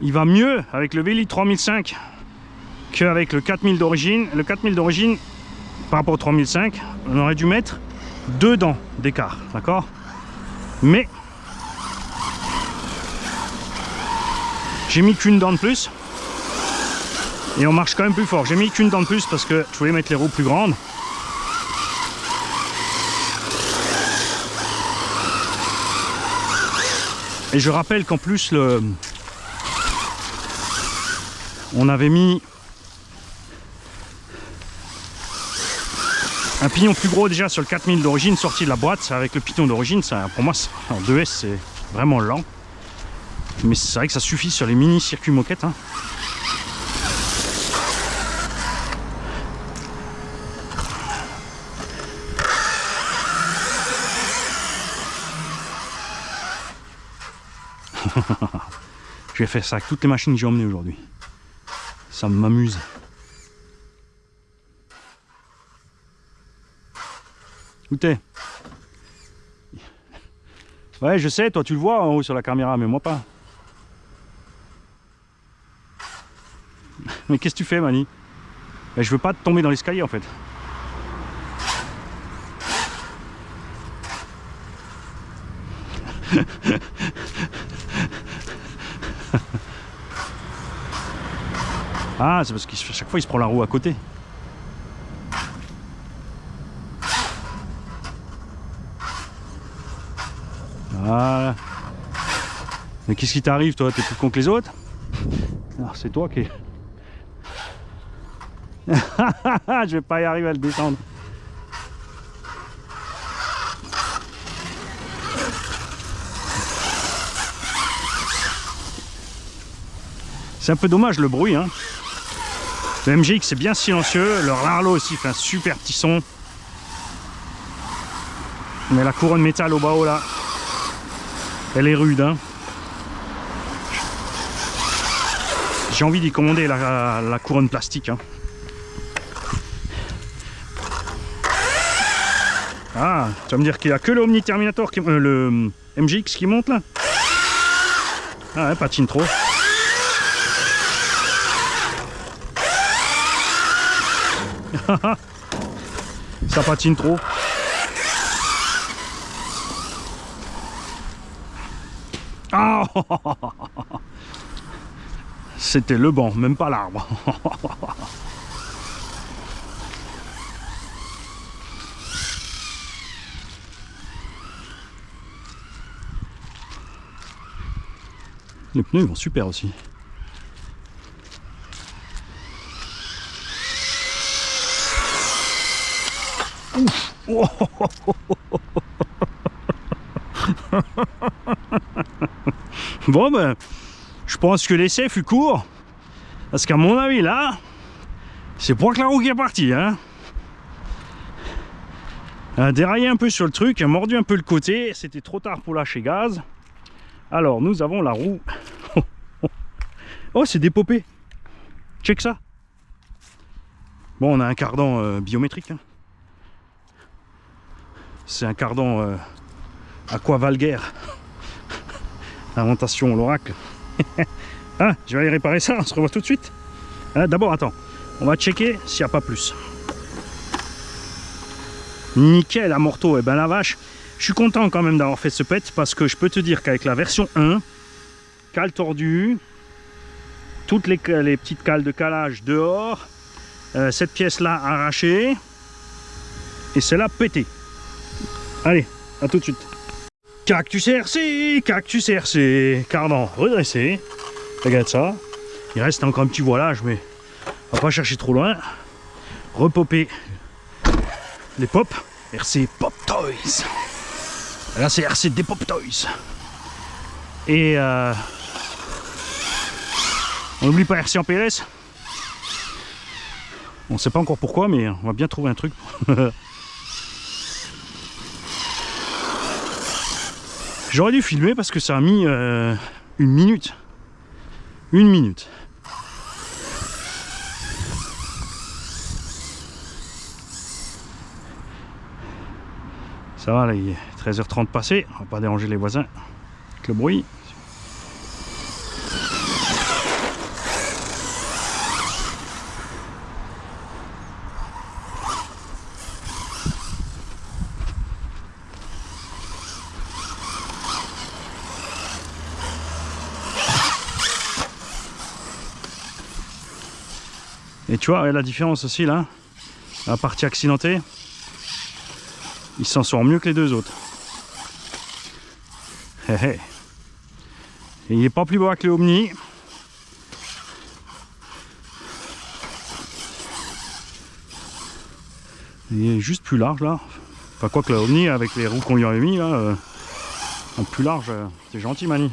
Il va mieux avec le Véli 3005 qu'avec le 4000 d'origine. Le 4000 d'origine, par rapport au 3005, on aurait dû mettre 2 dents d'écart, d'accord? Mais j'ai mis qu'une dent de plus et on marche quand même plus fort. J'ai mis qu'une dent de plus parce que je voulais mettre les roues plus grandes. Et je rappelle qu'en plus on avait mis un pignon plus gros déjà sur le 4000 d'origine, sorti de la boîte avec le pignon d'origine. Pour moi, en 2S, c'est vraiment lent. Mais c'est vrai que ça suffit sur les mini circuits moquettes. Hein. Je vais faire ça avec toutes les machines que j'ai emmenées aujourd'hui. Ça m'amuse. Où t'es? Ouais, je sais, toi tu le vois en haut sur la caméra, mais moi pas. Mais qu'est-ce que tu fais, Mani? Je veux pas tomber dans l'escalier en fait. Ah, c'est parce qu'à chaque fois il se prend la roue à côté. Voilà. Mais qu'est-ce qui t'arrive, toi? T'es plus con que les autres? Alors c'est toi qui... Je vais pas y arriver à le descendre. C'est un peu dommage le bruit, hein. Le MJX c'est bien silencieux, le Larlo aussi fait un super petit son. Mais la couronne métal au bas haut là, elle est rude, hein. J'ai envie d'y commander la couronne plastique, hein. Ah, tu vas me dire qu'il n'y a que le Omni Terminator, le MJX qui monte là. Ah ouais, patine trop. Ça patine trop. Ah, c'était le banc, même pas l'arbre. Les pneus ils vont super aussi. Ouf. Oh. Bon ben, je pense que l'essai fut court. Parce qu'à mon avis là, c'est pas que la roue qui est partie, hein. Elle a déraillé un peu sur le truc, elle a mordu un peu le côté, c'était trop tard pour lâcher gaz. Alors nous avons la roue. Oh, c'est dépopé. Check ça. Bon, on a un cardan biométrique, hein. C'est un cardan Aqua Valguerre. Inventation l'oracle. Ah, je vais aller réparer ça, on se revoit tout de suite. D'abord, attends, on va checker s'il n'y a pas plus. Nickel, amorto, et ben la vache. Je suis content quand même d'avoir fait ce pet parce que je peux te dire qu'avec la version 1, cale tordue, toutes les petites cales de calage dehors, cette pièce là arrachée et celle-là pétée. Allez, à tout de suite. Cactus RC, cardan redressé. Regarde ça. Il reste encore un petit voilage, mais on va pas chercher trop loin. Repopper les pop. RC Pop Toys. Là c'est RC des Pop Toys. Et on n'oublie pas RC en PLS. On sait pas encore pourquoi, mais on va bien trouver un truc. J'aurais dû filmer parce que ça a mis une minute. Une minute. Ça va, là, il est 13h30 passé. On va pas déranger les voisins avec le bruit. Et tu vois la différence aussi là, la partie accidentée, il s'en sort mieux que les deux autres. Et il n'est pas plus bas que le Omni. Il est juste plus large là. Enfin quoi que le Omni avec les roues qu'on lui avait mis là, en plus large, c'est gentil Mani.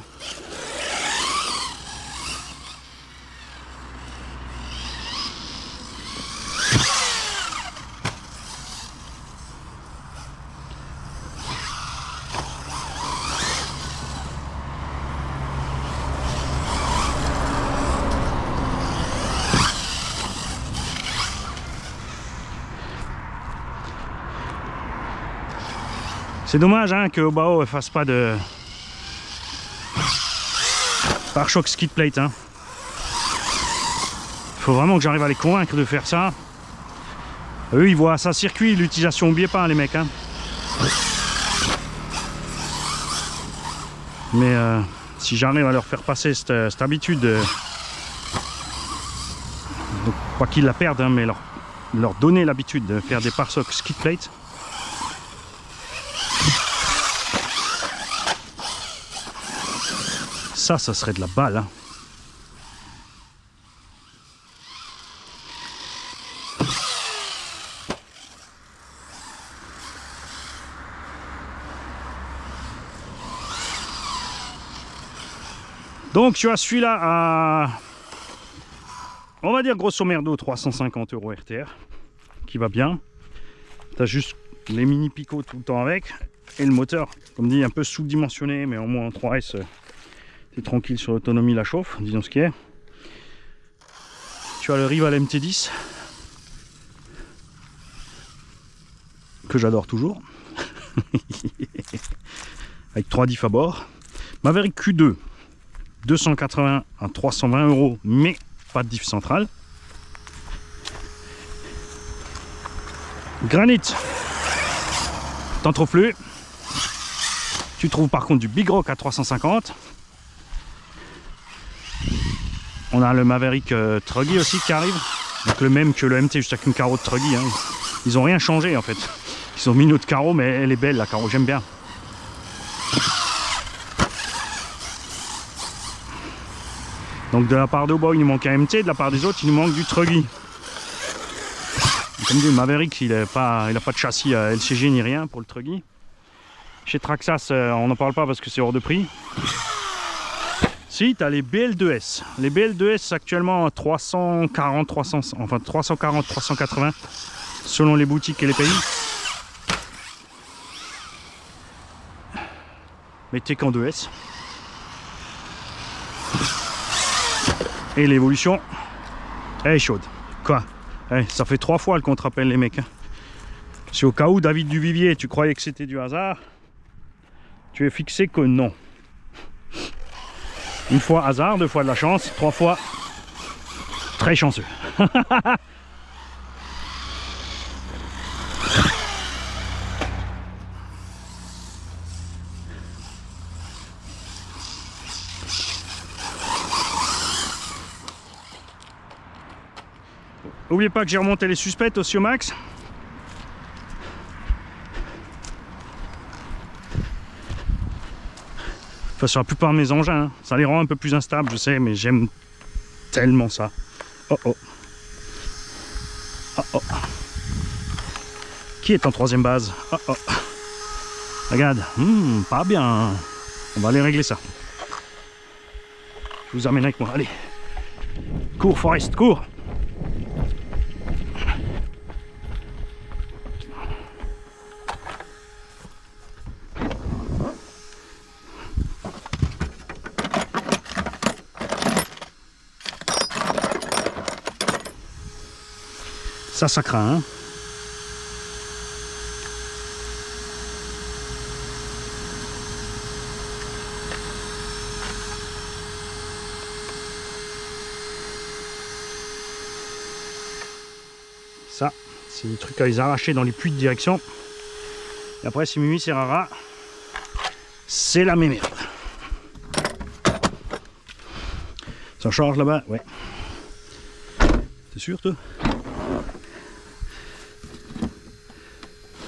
C'est dommage hein, que Obao ne fasse pas de pare-choc skid plate. Hein. Faut vraiment que j'arrive à les convaincre de faire ça. Eux ils voient ça circuit, l'utilisation, n'oubliez pas hein, les mecs. Hein. Mais si j'arrive à leur faire passer cette habitude, donc, pas qu'ils la perdent, hein, mais leur donner l'habitude de faire des pare-chocs skid plate. Ça serait de la balle. Hein. Donc tu as celui-là à, on va dire grosso merdo 350 € RTR, qui va bien. Tu as juste les mini picots tout le temps avec, et le moteur, comme dit, un peu sous-dimensionné, mais au moins en 3S. T'es tranquille sur l'autonomie, la chauffe, disons ce qui est. Tu as le Rival MT10 que j'adore toujours avec 3 diffs à bord. Maverick Q2 280 à 320 €, mais pas de diff centrale. Granit, t'en trouves plus. Tu trouves par contre du Big Rock à 350. On a le Maverick Truggy aussi qui arrive, donc le même que le MT, juste avec une carreau de Truggy. Hein. Ils ont rien changé en fait. Ils ont mis une autre carreau, mais elle est belle la carreau, j'aime bien. Donc de la part de Obao il nous manque un MT, de la part des autres il nous manque du Truggy. Comme dit, le Maverick, il n'a pas de châssis à LCG ni rien pour le Truggy. Chez Traxxas, on n'en parle pas parce que c'est hors de prix. Si, tu as les BL2S. Les BL2S actuellement 340, 380 selon les boutiques et les pays. Mais t'es qu'en 2S. Et l'évolution, elle est chaude. Quoi? Ça fait 3 fois le qu'on te rappelle les mecs. Si au cas où David Duvivier, tu croyais que c'était du hasard, tu es fixé que non. Une fois hasard, 2 fois de la chance, 3 fois très chanceux. N'oubliez pas que j'ai remonté les suspects aussi au max. Enfin, sur la plupart de mes engins, hein. Ça les rend un peu plus instables, je sais, mais j'aime tellement ça. Oh oh. Oh oh. Qui est en 3e base? Oh oh. Regarde, pas bien. On va aller régler ça. Je vous amène avec moi, allez. Cours Forest, cours. Ça craint, hein. Ça, c'est des trucs à les arracher dans les puits de direction. Et après, si Mimi c'est rara, c'est la même merde. Ça charge là-bas? Ouais. T'es sûr, toi?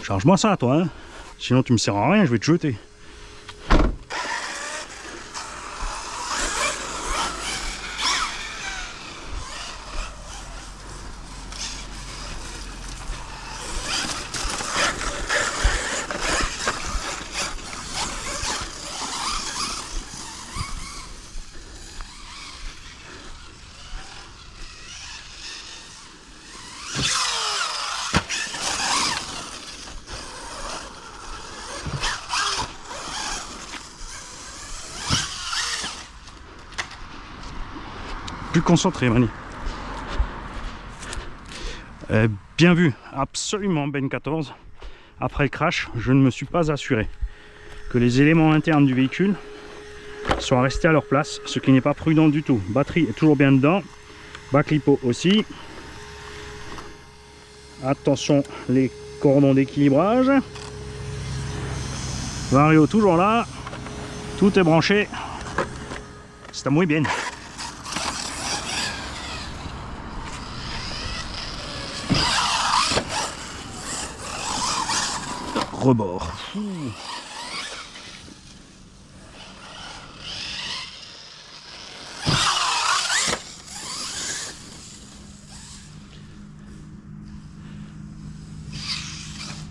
Charge-moi ça, toi, hein. Sinon tu me sers à rien, je vais te jeter. Plus concentré, Mani. Bien vu, absolument Ben 14. Après le crash, je ne me suis pas assuré que les éléments internes du véhicule soient restés à leur place, ce qui n'est pas prudent du tout. Batterie est toujours bien dedans, bac lipo aussi. Attention les cordons d'équilibrage. Vario toujours là, tout est branché. C'est muy bien. Rebord.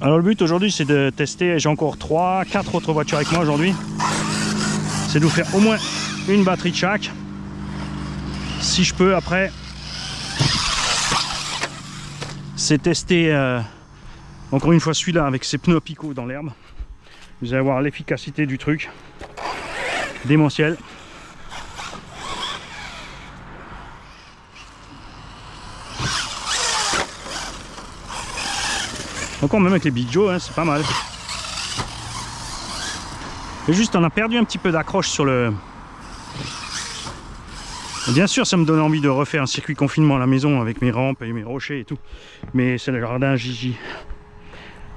Alors le but aujourd'hui c'est de tester, j'ai encore 3-4 autres voitures avec moi aujourd'hui. C'est de vous faire au moins une batterie de chaque. Si je peux après, c'est tester encore une fois celui-là avec ses pneus picots dans l'herbe. Vous allez voir l'efficacité du truc. Démentiel. Encore même avec les Big Joe, hein, c'est pas mal. Et juste on a perdu un petit peu d'accroche sur le... Bien sûr ça me donne envie de refaire un circuit confinement à la maison avec mes rampes et mes rochers et tout. Mais c'est le jardin Gigi.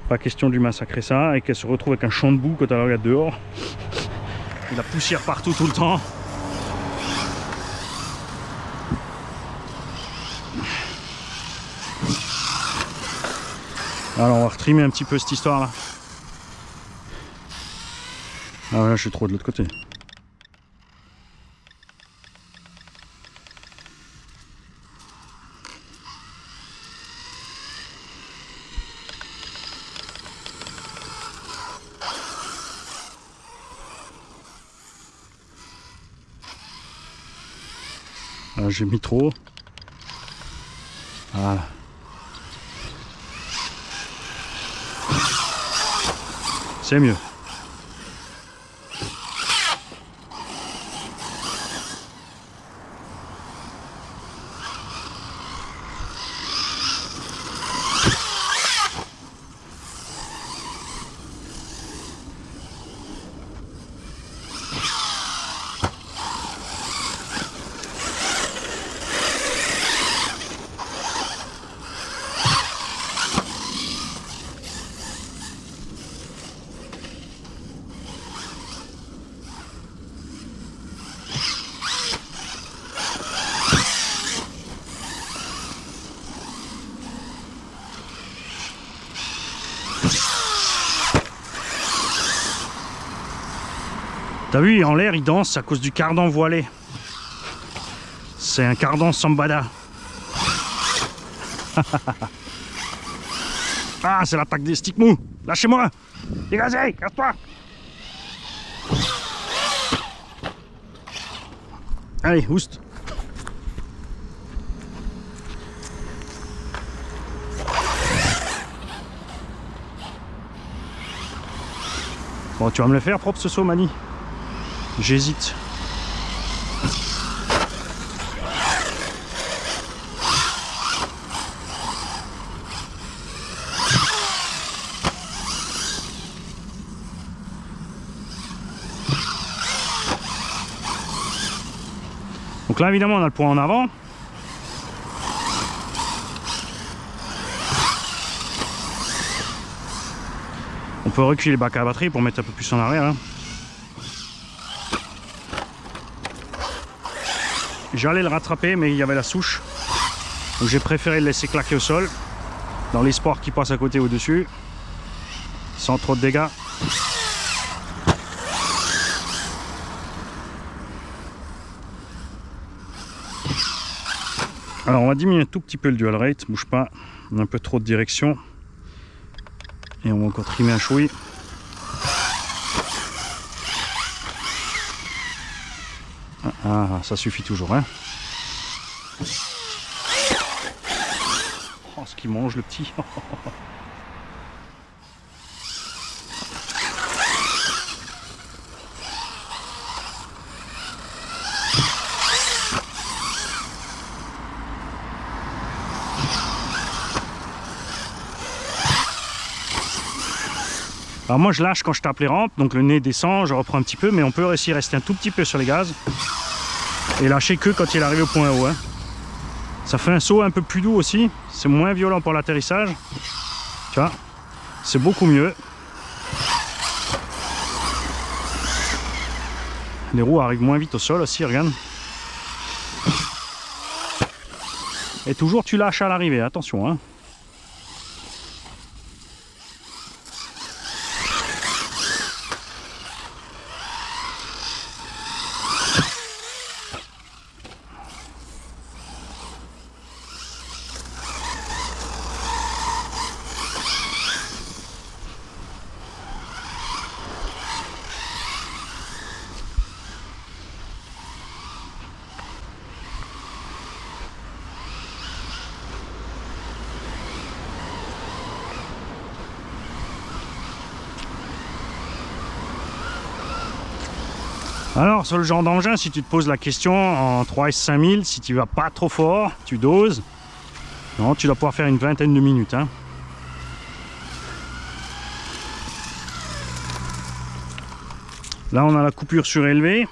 Pas question de lui massacrer ça et qu'elle se retrouve avec un champ de boue quand elle regarde dehors. Et la poussière partout tout le temps. Alors on va retrimer un petit peu cette histoire là. Ah ouais, je suis trop de l'autre côté. J'ai mis trop. Voilà. C'est mieux. T'as vu, en l'air, il danse à cause du cardan voilé. C'est un cardan sambada. Ah, c'est l'attaque des sticks mous. Lâchez-moi. Dégagez, casse-toi. Allez, oust. Bon, tu vas me le faire propre ce saut, Mani? J'hésite. Donc là, évidemment, on a le point en avant. On peut reculer le bac à batterie pour mettre un peu plus en arrière. Hein. J'allais le rattraper, mais il y avait la souche. Donc j'ai préféré le laisser claquer au sol, dans l'espoir qu'il passe à côté ou dessus, sans trop de dégâts. Alors on va diminuer un tout petit peu le dual rate, bouge pas, on a un peu trop de direction. Et on va encore trimer un chouï. Ah, ça suffit toujours, hein. Oh, ce qu'il mange, le petit. Alors moi je lâche quand je tape les rampes, donc le nez descend, je reprends un petit peu, mais on peut aussi rester un tout petit peu sur les gaz et lâcher que quand il arrive au point haut. Hein. Ça fait un saut un peu plus doux aussi, c'est moins violent pour l'atterrissage, tu vois, c'est beaucoup mieux. Les roues arrivent moins vite au sol aussi, regarde. Et toujours tu lâches à l'arrivée, attention. Hein. Alors sur le genre d'engin, si tu te poses la question en 3S 5000, si tu vas pas trop fort, tu doses. Non, tu dois pouvoir faire une vingtaine de minutes. Hein. Là on a la coupure surélevée.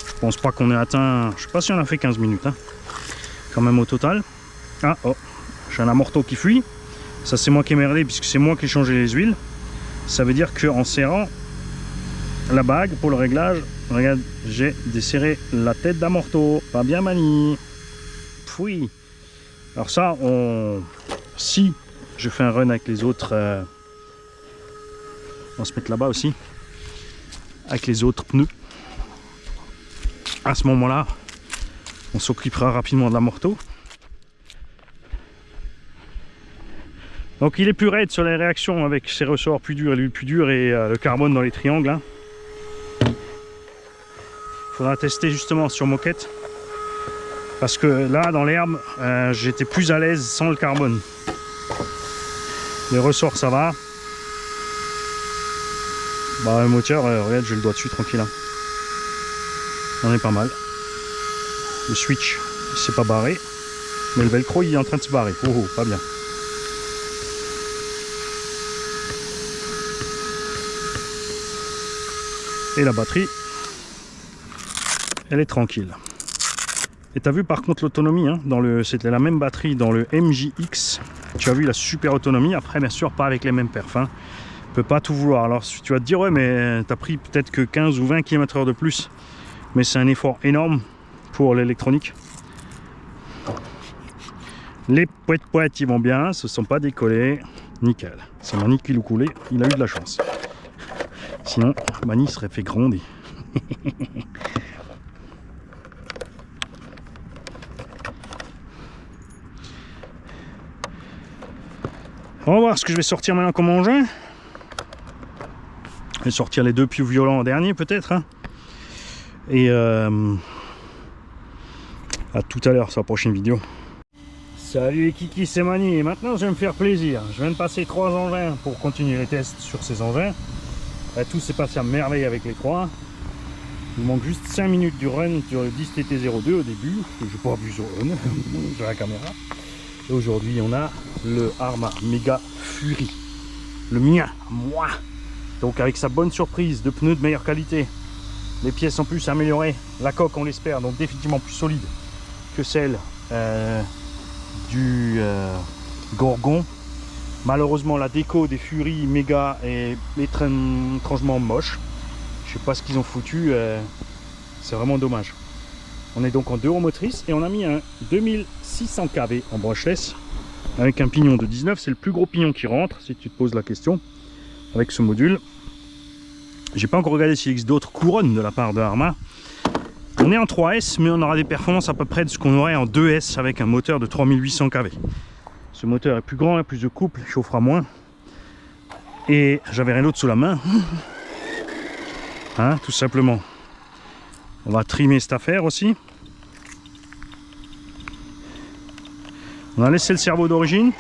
Je pense pas qu'on ait atteint, je sais pas si on a fait 15 minutes. Hein. Quand même au total. Ah oh, j'ai un amorto qui fuit. Ça c'est moi qui ai merdé puisque c'est moi qui ai changé les huiles. Ça veut dire qu'en serrant la bague pour le réglage, regarde, j'ai desserré la tête d'amorto, pas bien manie. Fouille. Alors ça, si je fais un run avec les autres, on va se mettre là-bas aussi, avec les autres pneus. À ce moment-là, on s'occupera rapidement de l'amorto. Donc il est plus raide sur les réactions avec ses ressorts plus durs et l'huile plus dure et le carbone dans les triangles. Hein. Faudra tester justement sur moquette. Parce que là, dans l'herbe, j'étais plus à l'aise sans le carbone. Les ressorts, ça va. Bah, le moteur, regarde, j'ai le doigt dessus, tranquille. Hein. On est pas mal. Le switch, il s'est pas barré. Mais le velcro, il est en train de se barrer. Oh, oh, pas bien. Et la batterie, elle est tranquille. Et tu as vu par contre l'autonomie, hein, c'était la même batterie dans le MJX. Tu as vu la super autonomie. Après, bien sûr, pas avec les mêmes perfs. Hein. Tu peux pas tout vouloir. Alors tu vas te dire, ouais, mais tu as pris peut-être que 15 ou 20 km/h de plus. Mais c'est un effort énorme pour l'électronique. Les poètes ils vont bien, se sont pas décollés. Nickel. C'est Mani qui l'a coulé, il a eu de la chance. Sinon, Mani serait fait gronder. On va voir ce que je vais sortir maintenant comme engin. Je vais sortir les deux plus violents en dernier peut-être. Hein. Et à tout à l'heure sur la prochaine vidéo. Salut les kikis, c'est Mani. Et maintenant je vais me faire plaisir. Je viens de passer 3 engins pour continuer les tests sur ces engins. Tout s'est passé à merveille avec les 3. Il manque juste 5 minutes du run sur le 10TT02 au début. Je n'ai pas vu sur le run, sur la caméra. Et aujourd'hui on a le Arrma Mega Fury. Le mien, moi. Donc avec sa bonne surprise de pneus de meilleure qualité. Les pièces en plus améliorées. La coque on l'espère, donc définitivement plus solide que celle du Gorgon. Malheureusement la déco des Fury Mega est étrangement moche. Je sais pas ce qu'ils ont foutu, c'est vraiment dommage. On est donc en 2 roues motrices et on a mis un 2600 kV en brushless avec un pignon de 19. C'est le plus gros pignon qui rentre si tu te poses la question avec ce module. J'ai pas encore regardé s'il existe d'autres couronnes de la part de Arrma. On est en 3S mais on aura des performances à peu près de ce qu'on aurait en 2S avec un moteur de 3800 kV. Ce moteur est plus grand, plus de couple, il chauffera moins. Et j'avais rien d'autre sous la main. Hein, tout simplement. On va trimer cette affaire aussi. On a laissé le cerveau d'origine.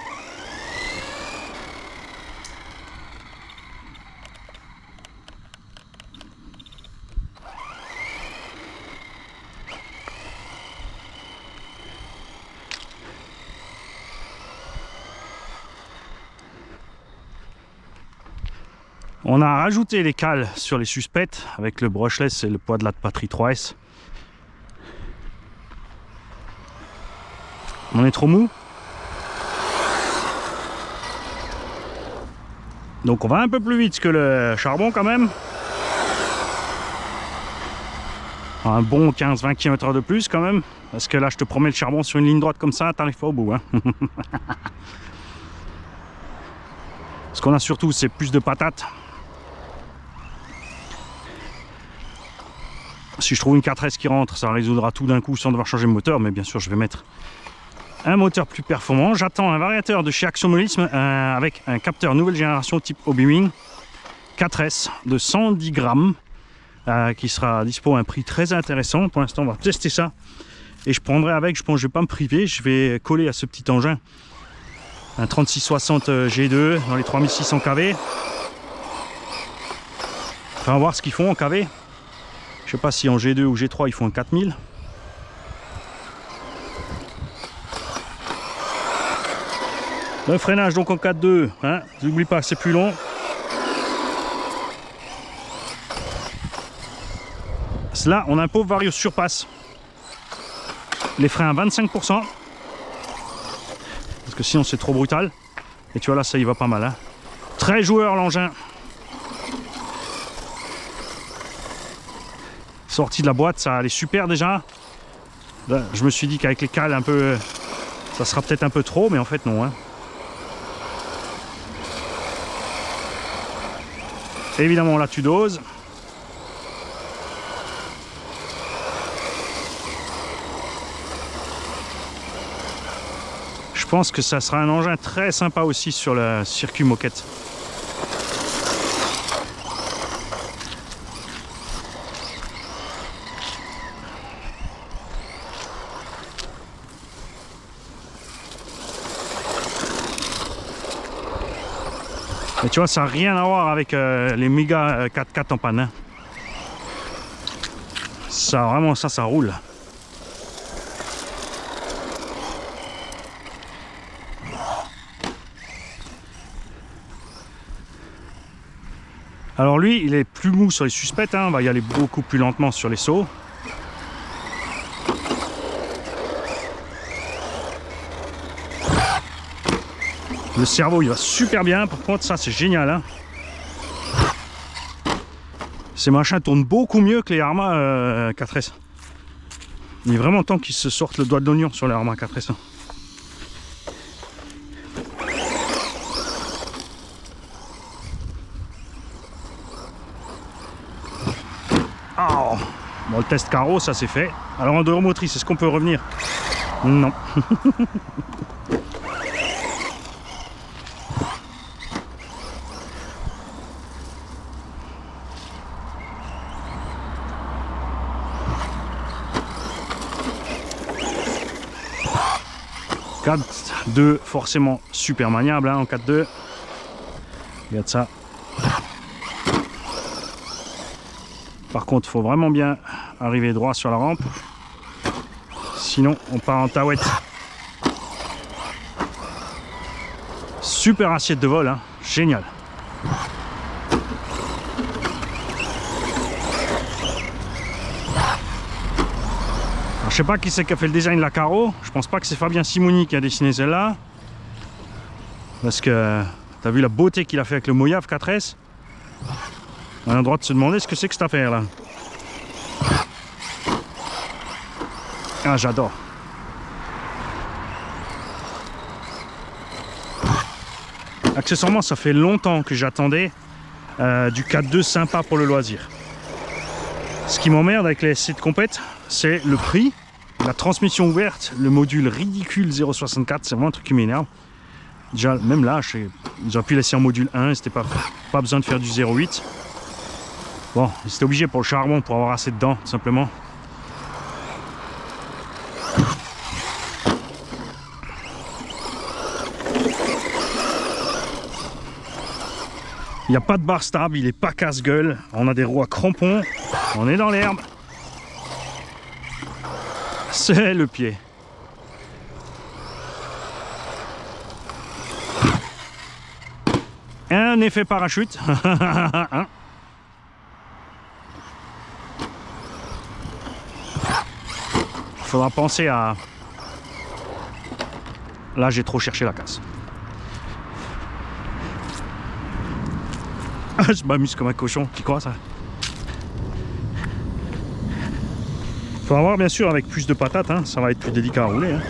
On a rajouté les cales sur les suspects avec le brushless et le poids de la batterie 3S. On est trop mou. Donc on va un peu plus vite que le charbon quand même. Un bon 15-20 km/h de plus quand même. Parce que là je te promets le charbon sur une ligne droite comme ça, t'arrives pas au bout. Hein. Ce qu'on a surtout c'est plus de patates. Si je trouve une 4S qui rentre, ça résoudra tout d'un coup sans devoir changer de moteur. Mais bien sûr, je vais mettre un moteur plus performant. J'attends un variateur de chez Axomolisme avec un capteur nouvelle génération type Obiwing 4S de 110 grammes qui sera dispo à un prix très intéressant. Pour l'instant, on va tester ça. Et je prendrai avec, je pense que je ne vais pas me priver. Je vais coller à ce petit engin un 3660 G2 dans les 3600 kV. Enfin, on va voir ce qu'ils font en kV. Je sais pas si en G2 ou G3 ils font un 4000. Le freinage donc en 4.2, hein, n'oublie pas que c'est plus long. Là on a un pauvre Vario surpasse. Les freins à 25%. Parce que sinon c'est trop brutal. Et tu vois là ça y va pas mal. Hein. Très joueur l'engin. Sorti de la boîte, ça allait super déjà. Là, je me suis dit qu'avec les cales un peu, ça sera peut-être un peu trop, mais en fait non. Hein. Évidemment là tu doses. Je pense que ça sera un engin très sympa aussi sur le circuit moquette. Et tu vois, ça n'a rien à voir avec les méga 4x4 en panne. Hein. Ça, vraiment, ça roule. Alors lui, il est plus mou sur les suspects, hein. On va y aller beaucoup plus lentement sur les sauts. Le cerveau, il va super bien. Par contre, ça, c'est génial. Hein. Ces machins tournent beaucoup mieux que les Arrma 4S. Il est vraiment temps qu'ils se sortent le doigt de l'oignon sur les Arrma 4S. Hein. Oh. Bon, le test carreau, ça c'est fait. Alors en motrice, est-ce qu'on peut revenir? Non. « 4-2 forcément super maniable hein, en 4-2. Regarde ça. Par contre, il faut vraiment bien arriver droit sur la rampe. Sinon, on part en taouette. Super assiette de vol, hein. Génial. Alors, je sais pas qui c'est qui a fait le design de la carreau. Je pense pas que c'est Fabien Simoni qui a dessiné celle-là. Parce que tu as vu la beauté qu'il a fait avec le Mojave 4S. On a le droit de se demander ce que c'est que cette affaire là. Ah, j'adore. Accessoirement, ça fait longtemps que j'attendais du 4.2 sympa pour le loisir. Ce qui m'emmerde avec les SC de compète, c'est le prix, la transmission ouverte, le module ridicule 0.64, c'est vraiment un truc qui m'énerve. Déjà, même là, j'aurais pu laisser en module 1, c'était pas besoin de faire du 0.8. Bon, c'était obligé pour le charbon, pour avoir assez dedans, tout simplement. Il n'y a pas de barre stable, il n'est pas casse-gueule. On a des roues à crampons, on est dans l'herbe. C'est le pied. Un effet parachute. Faudra penser à... Là, j'ai trop cherché la casse. Je m'amuse comme un cochon, tu crois ça? Faut avoir bien sûr avec plus de patates, hein. Ça va être plus délicat à rouler. Hein.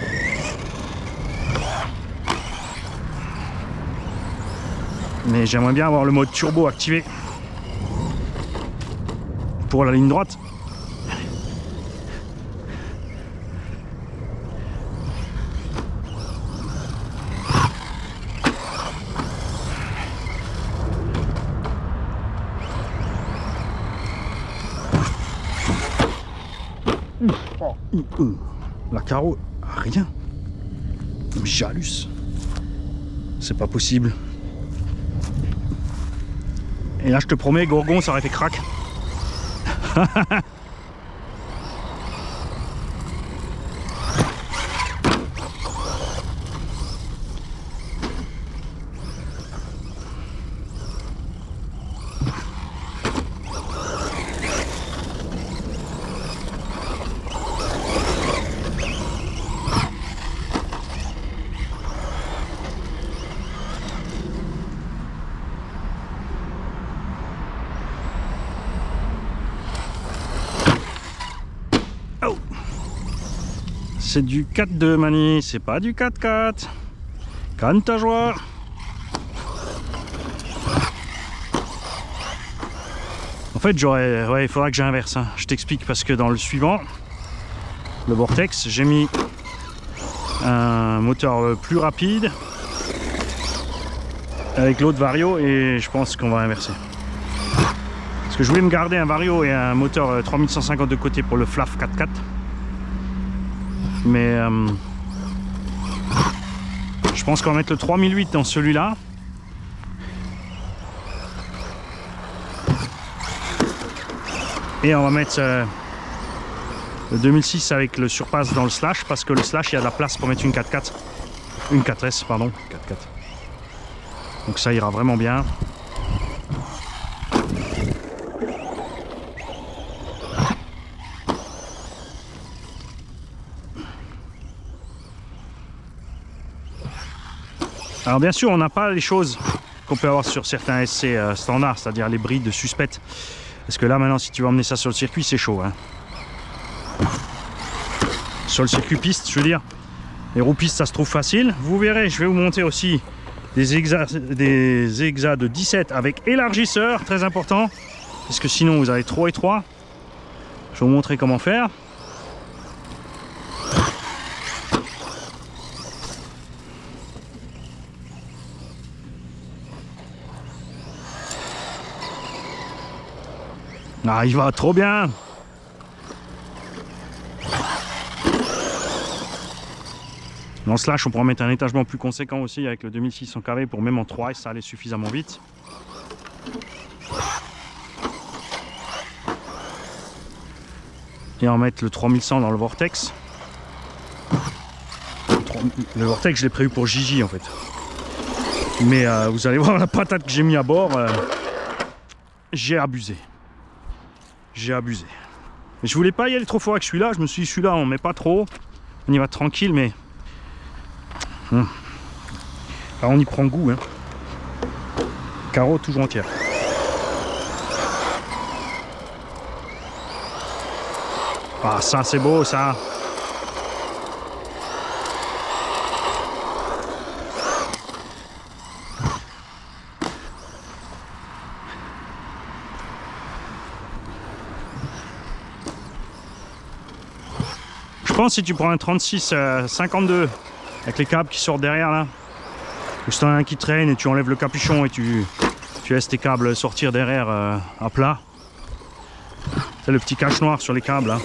Mais j'aimerais bien avoir le mode turbo activé pour la ligne droite. La carreau, rien. J'halluce. C'est pas possible. Et là, je te promets, Gorgon, ça aurait fait crack. C'est du 4.2 Mani, c'est pas du 4.4. Calme ta joie. En fait, il faudra que j'inverse. Hein. Je t'explique parce que dans le suivant, le Vortex, j'ai mis un moteur plus rapide avec l'autre Vario et je pense qu'on va inverser. Parce que je voulais me garder un Vario et un moteur 3150 de côté pour le Flaf 4x4. Mais je pense qu'on va mettre le 3008 dans celui-là. Et on va mettre le 2006 avec le surpass dans le slash, parce que le slash, il y a de la place pour mettre une 4x4. Une 4S, pardon. 4x4. Donc ça ira vraiment bien. Alors bien sûr, on n'a pas les choses qu'on peut avoir sur certains SC standards, c'est-à-dire les brides suspectes. Parce que là maintenant, si tu veux emmener ça sur le circuit, c'est chaud. Hein. Sur le circuit piste, je veux dire, les roues pistes, ça se trouve facile. Vous verrez, je vais vous montrer aussi des exa de 17 avec élargisseur, très important. Parce que sinon, vous avez trop étroit. Je vais vous montrer comment faire. Ah, il va trop bien. Dans ce slash, on pourra mettre un étagement plus conséquent aussi avec le 2600 kV pour même en 3S, ça allait suffisamment vite. Et on va mettre le 3100 dans le vortex. Le vortex, je l'ai prévu pour Gigi en fait. Mais vous allez voir la patate que j'ai mis à bord. J'ai abusé. J'ai abusé. Mais je voulais pas y aller trop fort avec celui-là. Je me suis dit, celui-là, on met pas trop. On y va tranquille, mais... Alors, on y prend goût. Hein. Carreau toujours entière. Ah, ça, c'est beau, ça. Je pense que si tu prends un 36 52 avec les câbles qui sortent derrière là, ou si tu en as un qui traîne et tu enlèves le capuchon et tu laisses tes câbles sortir derrière à plat, c'est le petit cache noir sur les câbles là.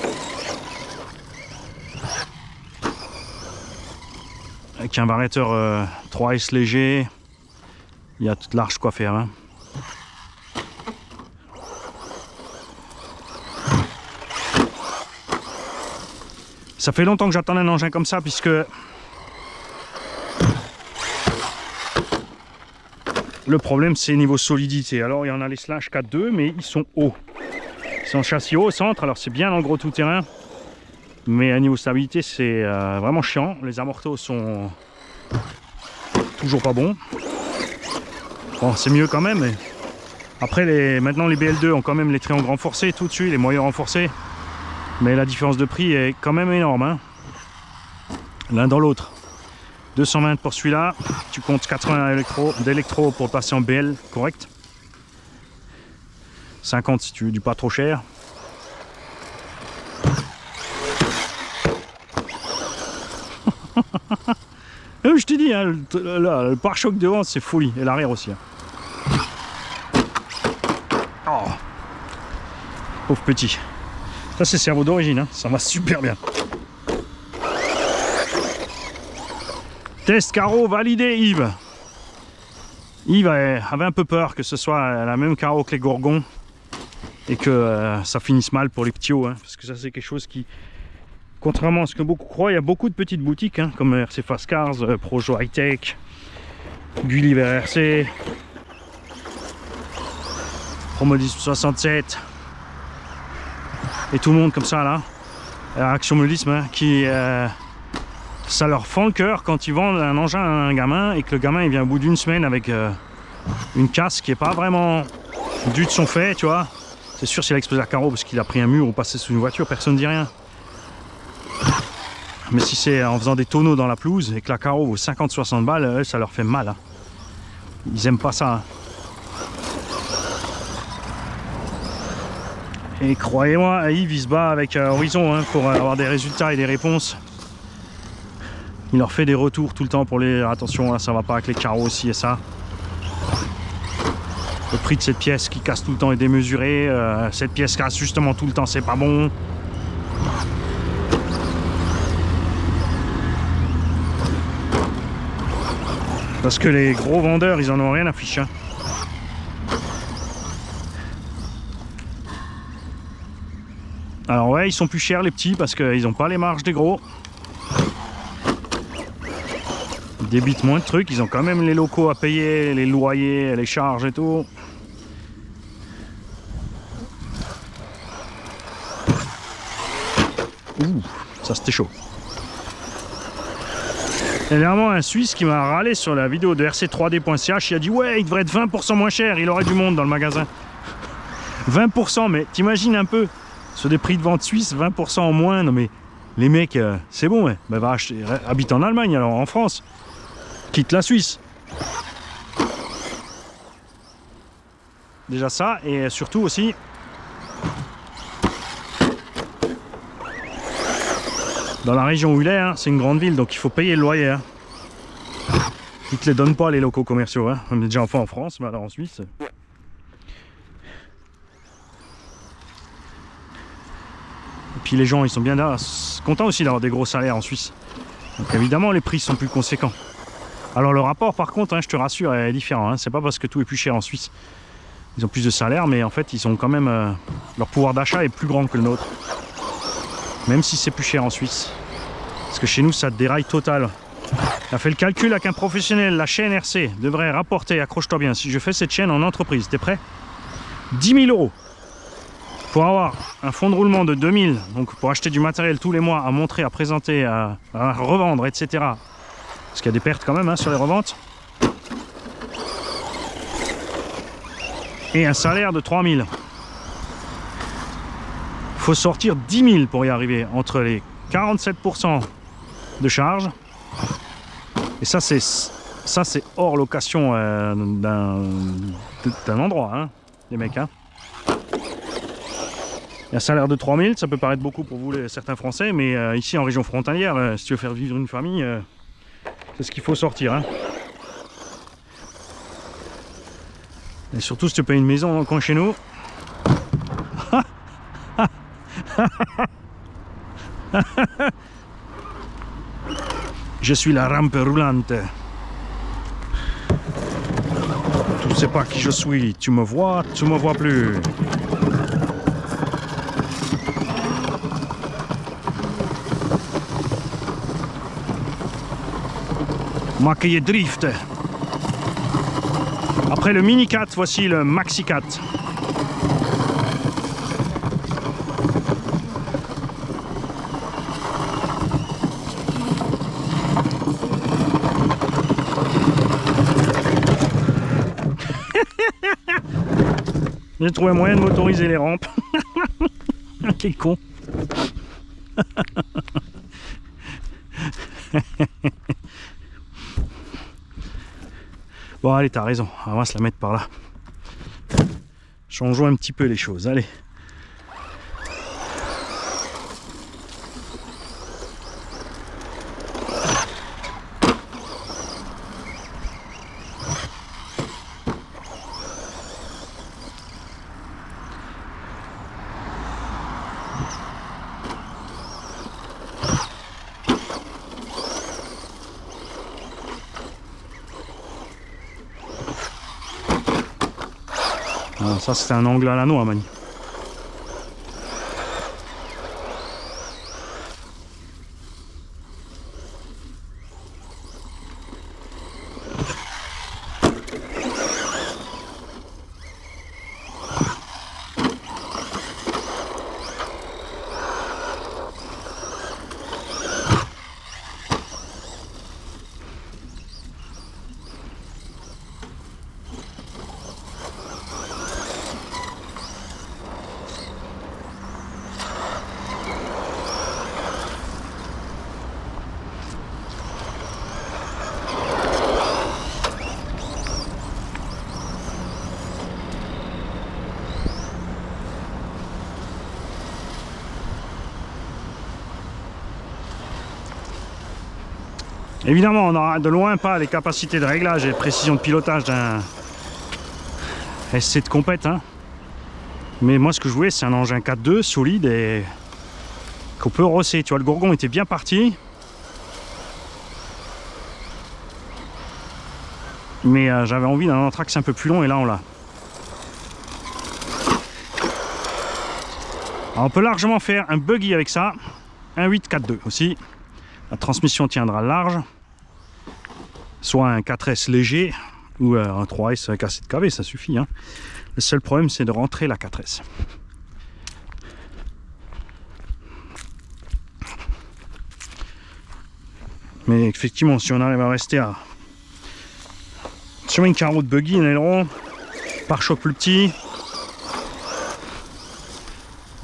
Avec un variateur 3S léger, il y a toute large quoi faire. Hein. Ça fait longtemps que j'attends un engin comme ça, puisque le problème c'est niveau solidité. Alors il y en a les Slash 4.2, mais ils sont hauts. Ils sont châssis haut au centre, alors c'est bien dans le gros tout-terrain. Mais à niveau stabilité c'est vraiment chiant. Les amortos sont toujours pas bons. Bon, c'est mieux quand même. Mais... Après, maintenant les BL2 ont quand même les triangles renforcés tout dessus, les moyens renforcés. Mais la différence de prix est quand même énorme. Hein. L'un dans l'autre. 220 pour celui-là. Tu comptes 80 d'électro pour passer en BL correct. 50 si tu veux du pas trop cher. Je te dis, hein, le pare-choc devant c'est folie. Et l'arrière aussi. Hein. Oh. Pauvre petit. Ça c'est cerveau d'origine, hein. Ça va super bien. Test carreau validé Yves. Yves avait un peu peur que ce soit la même carreau que les Gorgons et que ça finisse mal pour les petits hauts, hein, parce que ça c'est quelque chose qui, contrairement à ce que beaucoup croient, il y a beaucoup de petites boutiques hein, comme RC Fast Cars, Projo High Tech, Gulliver RC, Promodis 67 et tout le monde comme ça là, Action Modisme, hein, qui ça leur fend le cœur quand ils vendent un engin à un gamin et que le gamin il vient au bout d'une semaine avec une casse qui est pas vraiment due de son fait, tu vois. C'est sûr s'il a explosé un carreau parce qu'il a pris un mur ou passé sous une voiture, personne ne dit rien. Mais si c'est en faisant des tonneaux dans la pelouse et que la carreau vaut 50-60 balles, ça leur fait mal. Hein. Ils aiment pas ça. Hein. Et croyez-moi, Yves il se bat avec Horizon hein, pour avoir des résultats et des réponses. Il leur fait des retours tout le temps pour les... Attention, là, ça va pas avec les carreaux aussi et ça. Le prix de cette pièce qui casse tout le temps est démesuré. Cette pièce casse justement tout le temps, c'est pas bon. Parce que les gros vendeurs, ils en ont rien à ficher. Hein. Alors ouais, ils sont plus chers les petits parce qu'ils n'ont pas les marges des gros. Ils débitent moins de trucs, ils ont quand même les locaux à payer, les loyers, les charges et tout. Ouh, ça c'était chaud. Il y a vraiment un Suisse qui m'a râlé sur la vidéo de rc3d.ch. Il a dit ouais, il devrait être 20% moins cher, il aurait du monde dans le magasin. 20%, mais t'imagines un peu, sur des prix de vente suisse, 20% en moins. Non mais les mecs, c'est bon, ouais. Ben, va acheter, habite en Allemagne alors, en France. Quitte la Suisse. Déjà ça, et surtout aussi, dans la région où il est, hein, c'est une grande ville, donc il faut payer le loyer. Hein. Ils ne te les donnent pas les locaux commerciaux. Hein. On est déjà en France, mais alors en Suisse. Et puis les gens, ils sont bien là, contents aussi d'avoir des gros salaires en Suisse. Donc évidemment, les prix sont plus conséquents. Alors le rapport, par contre, hein, je te rassure, est différent. Hein. C'est pas parce que tout est plus cher en Suisse. Ils ont plus de salaire, mais en fait, ils ont quand même leur pouvoir d'achat est plus grand que le nôtre. Même si c'est plus cher en Suisse. Parce que chez nous, ça déraille total. On a fait le calcul avec un professionnel. La chaîne RC devrait rapporter, accroche-toi bien, si je fais cette chaîne en entreprise, t'es prêt? 10 000 € pour avoir un fonds de roulement de 2000, donc pour acheter du matériel tous les mois à montrer, à présenter, à revendre, etc. Parce qu'il y a des pertes quand même hein, sur les reventes. Et un salaire de 3000. Il faut sortir 10 000 pour y arriver, entre les 47% de charge. Et ça c'est hors location d'un endroit, hein, les mecs. Hein. Et un salaire de 3000, ça peut paraître beaucoup pour vous, certains Français, mais ici en région frontalière, si tu veux faire vivre une famille, c'est ce qu'il faut sortir. Hein. Et surtout si tu payes une maison dans le coin chez nous. Je suis la rampe roulante. Tu ne sais pas qui je suis. Tu me vois plus. Maquillé drift. Après le Mini 4, voici le Maxi 4. J'ai trouvé un moyen de motoriser les rampes. Quel con. Bon allez, t'as raison, on va se la mettre par là. Changeons un petit peu les choses, allez. Ah, ça c'était un angle à la noix, Mani. Évidemment, on n'aura de loin pas les capacités de réglage et de précision de pilotage d'un SC de compète. Hein. Mais moi, ce que je voulais, c'est un engin 4.2 solide et qu'on peut rosser. Tu vois, le gourgon était bien parti. Mais j'avais envie d'un entraxe un peu plus long et là, on l'a. Alors, on peut largement faire un buggy avec ça, un 842 aussi. La transmission tiendra large, soit un 4S léger ou un 3S avec assez de kV, ça suffit. Hein. Le seul problème, c'est de rentrer la 4S. Mais effectivement, si on arrive à rester sur une carreau de buggy, un aileron, pare-choc plus petit,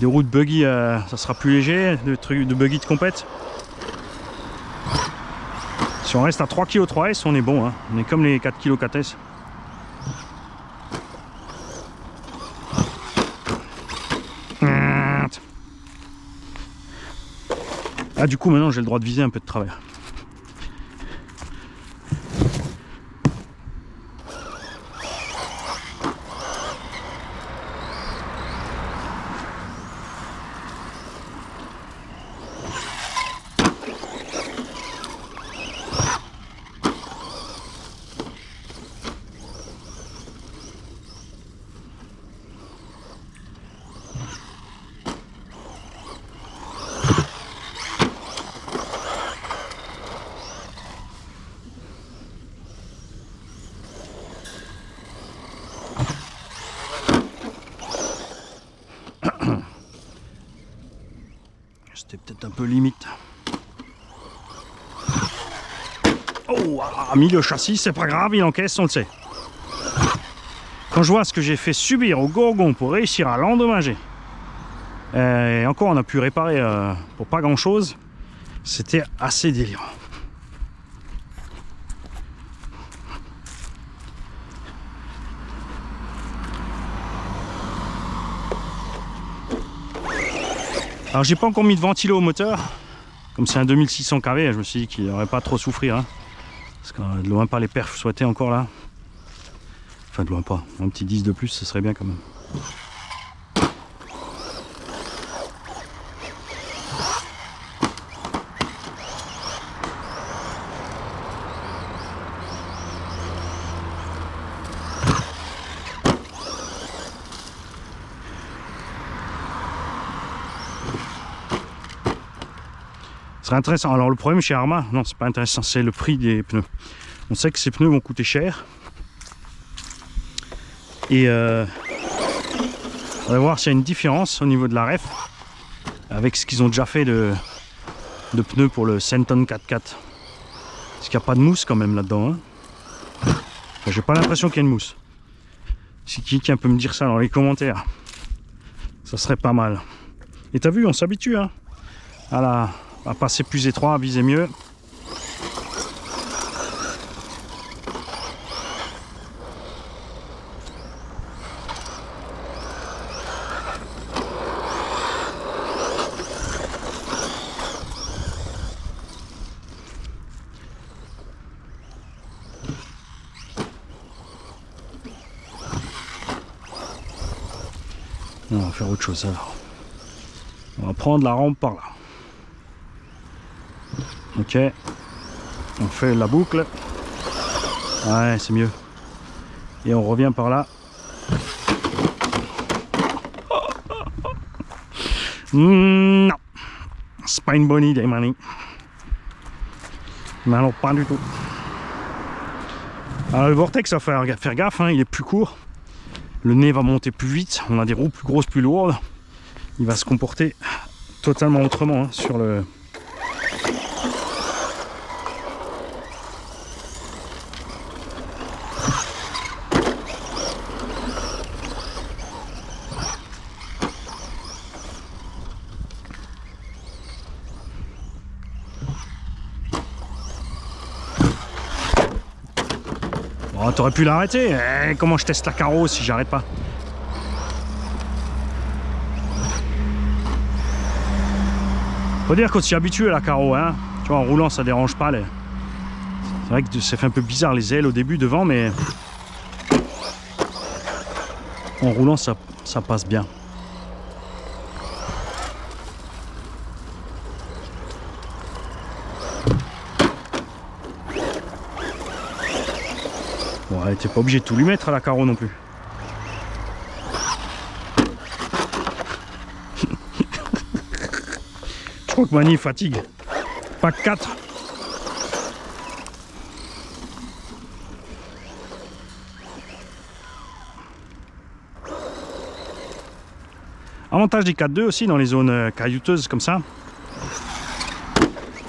des roues de buggy, ça sera plus léger, de buggy de compète. Si on reste à 3 kg 3S, on est bon, hein. On est comme les 4 kg 4S. Ah, du coup, maintenant j'ai le droit de viser un peu de travers. C'était peut-être un peu limite. Oh, milieu châssis, c'est pas grave, il encaisse, on le sait. Quand je vois ce que j'ai fait subir au Gorgon pour réussir à l'endommager, et encore on a pu réparer pour pas grand chose, c'était assez délirant. Alors j'ai pas encore mis de ventilo au moteur, comme c'est un 2600 kV, je me suis dit qu'il n'aurait pas trop souffrir, hein, parce que de loin pas les perfs souhaités encore là. Enfin de loin pas, un petit 10 de plus ce serait bien quand même. Ce serait intéressant. Alors le problème chez Arrma, non c'est pas intéressant, c'est le prix des pneus. On sait que ces pneus vont coûter cher. Et on va voir s'il y a une différence au niveau de la ref avec ce qu'ils ont déjà fait de pneus pour le Senton 4x4. Parce qu'il n'y a pas de mousse quand même là-dedans. Hein. Enfin, j'ai pas l'impression qu'il y a une mousse. Si quelqu'un peut me dire ça dans les commentaires, ça serait pas mal. Et t'as vu, on s'habitue hein, à passer plus étroit, à viser mieux. On va faire autre chose alors. On va prendre la rampe par là. Ok. On fait la boucle. Ouais, c'est mieux. Et on revient par là. Non. C'est pas une bonne idée, Manny. Mais alors, pas du tout. Alors, le vortex, ça va faire gaffe, hein, il est plus court. Le nez va monter plus vite, on a des roues plus grosses, plus lourdes. Il va se comporter totalement autrement hein, sur le... Bon, t'aurais pu l'arrêter. Comment je teste la carreau si j'arrête pas? Faut dire qu'on s'y habitue à la carreau, hein. Tu vois, en roulant ça dérange pas. C'est vrai que ça fait un peu bizarre les ailes au début devant, mais en roulant ça passe bien. Ouais, t'es pas obligé de tout lui mettre à la carreau non plus. crois que Mani fatigue. Pack 4. Avantage des 4-2 aussi dans les zones caillouteuses comme ça.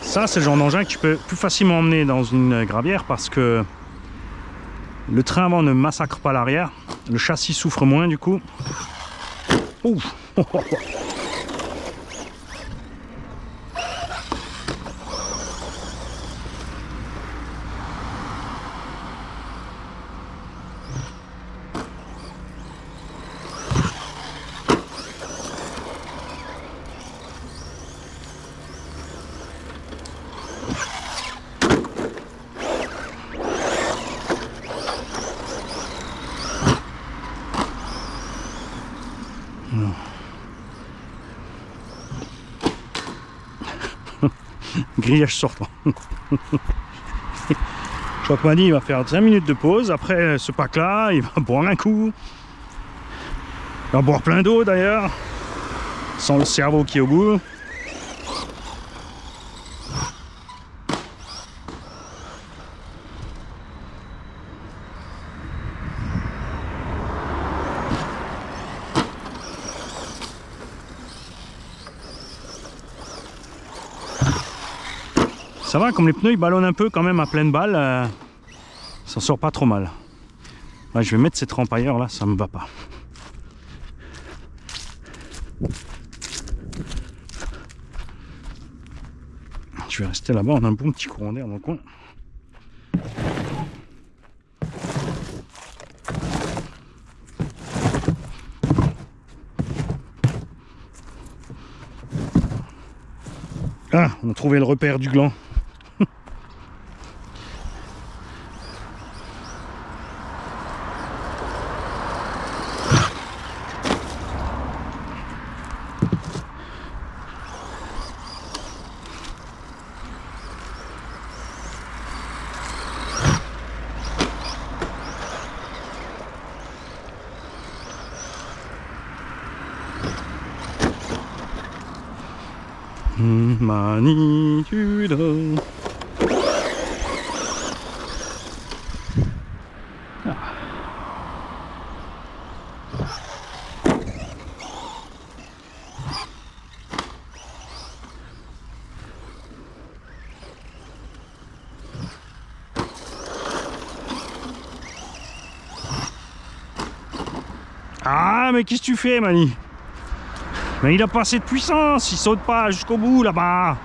Ça, c'est le genre d'engin que tu peux plus facilement emmener dans une gravière parce que le train avant ne massacre pas l'arrière. Le châssis souffre moins du coup. Ouh. Grillage sortant. Je crois que Mani va faire 5 minutes de pause. Après ce pack là, il va boire un coup. Il va boire plein d'eau d'ailleurs. Sans le cerveau qui est au bout. Ça va, comme les pneus ils ballonnent un peu quand même à pleine balle, ça sort pas trop mal. Là, je vais mettre cette rampe ailleurs, là, ça me va pas. Je vais rester là-bas, on a un bon petit courant d'air dans le coin. Ah, on a trouvé le repère du gland. Manitude. Ah, mais qu'est-ce que tu fais, Mani? Mais il a pas assez de puissance, il saute pas jusqu'au bout là-bas.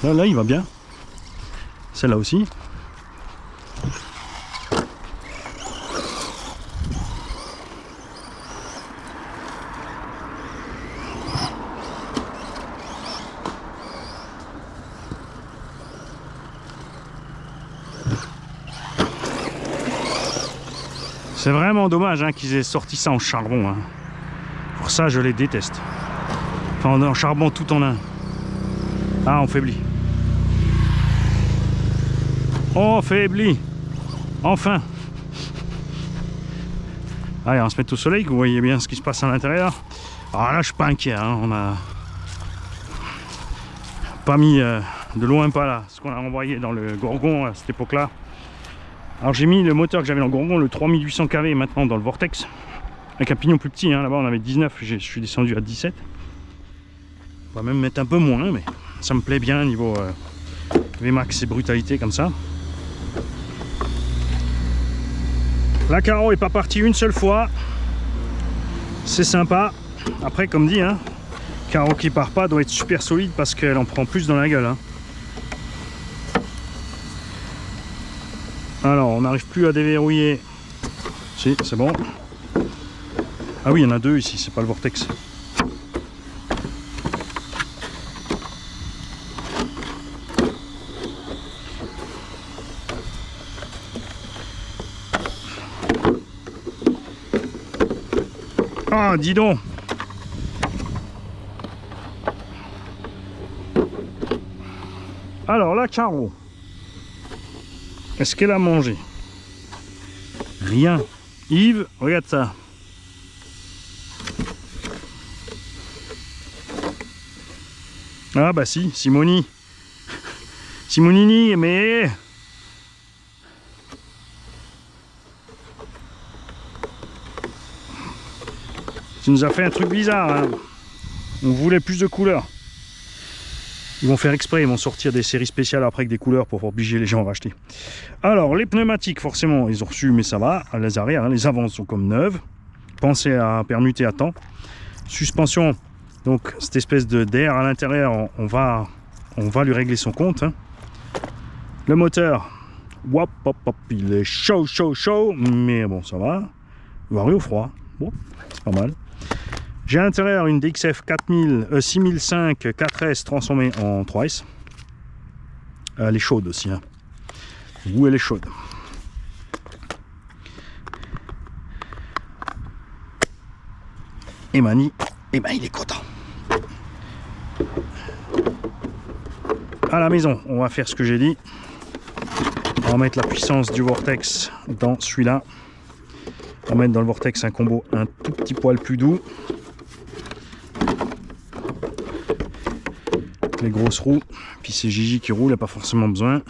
Là, il va bien. Celle-là aussi. C'est vraiment dommage hein, qu'ils aient sorti ça en charbon. Hein. Pour ça, je les déteste. Enfin, en charbon tout en un. Ah, on faiblit. On faiblit. Enfin. Allez, on va se mettre au soleil, que vous voyez bien ce qui se passe à l'intérieur. Alors là, je suis pas inquiet. Hein. On a pas mis de loin pas là ce qu'on a envoyé dans le Gorgon à cette époque-là. Alors j'ai mis le moteur que j'avais dans le Gorgon, le 3800 kV maintenant dans le Vortex. Avec un pignon plus petit, hein. Là-bas on avait 19, je suis descendu à 17. On va même mettre un peu moins, mais ça me plaît bien niveau Vmax et brutalité comme ça. La carreau est pas partie une seule fois. C'est sympa. Après comme dit, hein, carreau qui part pas doit être super solide parce qu'elle en prend plus dans la gueule. Hein. Alors, on n'arrive plus à déverrouiller. Si, c'est bon. Ah oui, il y en a deux ici, c'est pas le Vortex. Ah, dis donc. Alors, la carreau. Est-ce qu'elle a mangé? Rien. Yves, regarde ça. Ah bah si, Simoni. Simonini, mais... Tu nous as fait un truc bizarre, hein. On voulait plus de couleurs. Ils vont faire exprès, ils vont sortir des séries spéciales après avec des couleurs pour obliger les gens à racheter. Alors, les pneumatiques, forcément, ils ont reçu, mais ça va. Les arrières, hein, les avant sont comme neuves. Pensez à permuter à temps. Suspension, donc cette espèce d'air à l'intérieur, on va lui régler son compte. Hein. Le moteur, wop, hop, hop, il est chaud, mais bon, ça va. Il va arriver au froid. Bon, c'est pas mal. J'ai à l'intérieur une DXF 6005 4S transformée en 3S. Elle est chaude aussi. Hein. Où elle est chaude. Et Mani, eh ben, il est content. À la maison, on va faire ce que j'ai dit. On va mettre la puissance du Vortex dans celui-là. On va mettre dans le Vortex un combo un tout petit poil plus doux. Les grosses roues, puis c'est Gigi qui roule, il n'y a pas forcément besoin.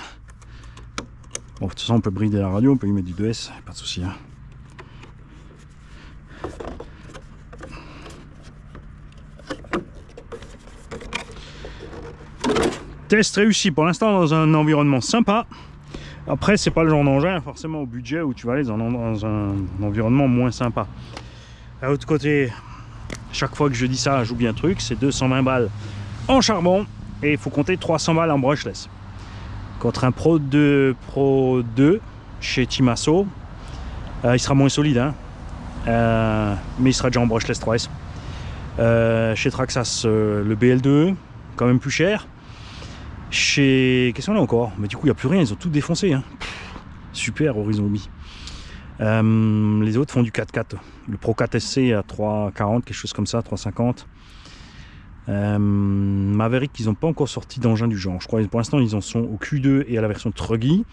Bon, de toute façon, on peut brider la radio, on peut y mettre du 2S, pas de souci. Hein. Test réussi pour l'instant dans un environnement sympa. Après, c'est pas le genre d'engin forcément au budget où tu vas aller dans un environnement moins sympa. À l'autre côté, chaque fois que je dis ça, j'oublie un truc, c'est 220 balles en charbon. Et il faut compter 300 balles en brushless. Contre un Pro 2 chez Timasso, il sera moins solide, hein, mais il sera déjà en brushless 3S. Chez Traxxas, le BL2, quand même plus cher. Chez... Qu'est-ce qu'on a encore? Mais du coup, il n'y a plus rien, ils ont tout défoncé. Hein. Super Horizon Obi. Les autres font du 4x4. Le Pro 4 SC à 3,40, quelque chose comme ça, 3,50. Maverick, ils n'ont pas encore sorti d'engin du genre. Je crois que pour l'instant, ils en sont au Q2 et à la version Truggy.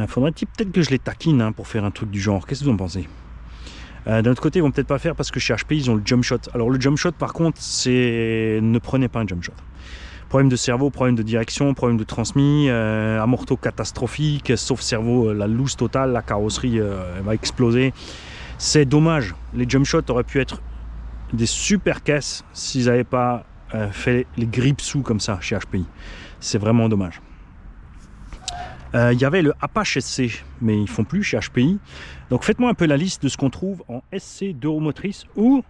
Faudrait peut-être que je les taquine hein, pour faire un truc du genre. Qu'est-ce que vous en pensez? D'un autre côté, ils vont peut-être pas le faire parce que chez HP, ils ont le jump shot. Alors, le jump shot, par contre, c'est ne prenez pas un jump shot. Problème de cerveau, problème de direction, problème de transmis, amorto catastrophique, sauf cerveau, la loose totale, la carrosserie elle va exploser. C'est dommage. Les jump shots auraient pu être des super caisses s'ils n'avaient pas fait les grippes sous comme ça chez HPI. C'est vraiment dommage. Il y avait le Apache SC, mais ils font plus chez HPI. Donc faites-moi un peu la liste de ce qu'on trouve en SC 2 roues motrices ou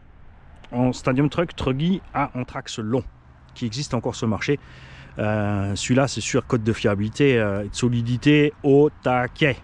en Stadium Truck Truggy à Anthrax long, qui existe encore sur le marché. Celui-là, c'est sûr, code de fiabilité et de solidité au taquet.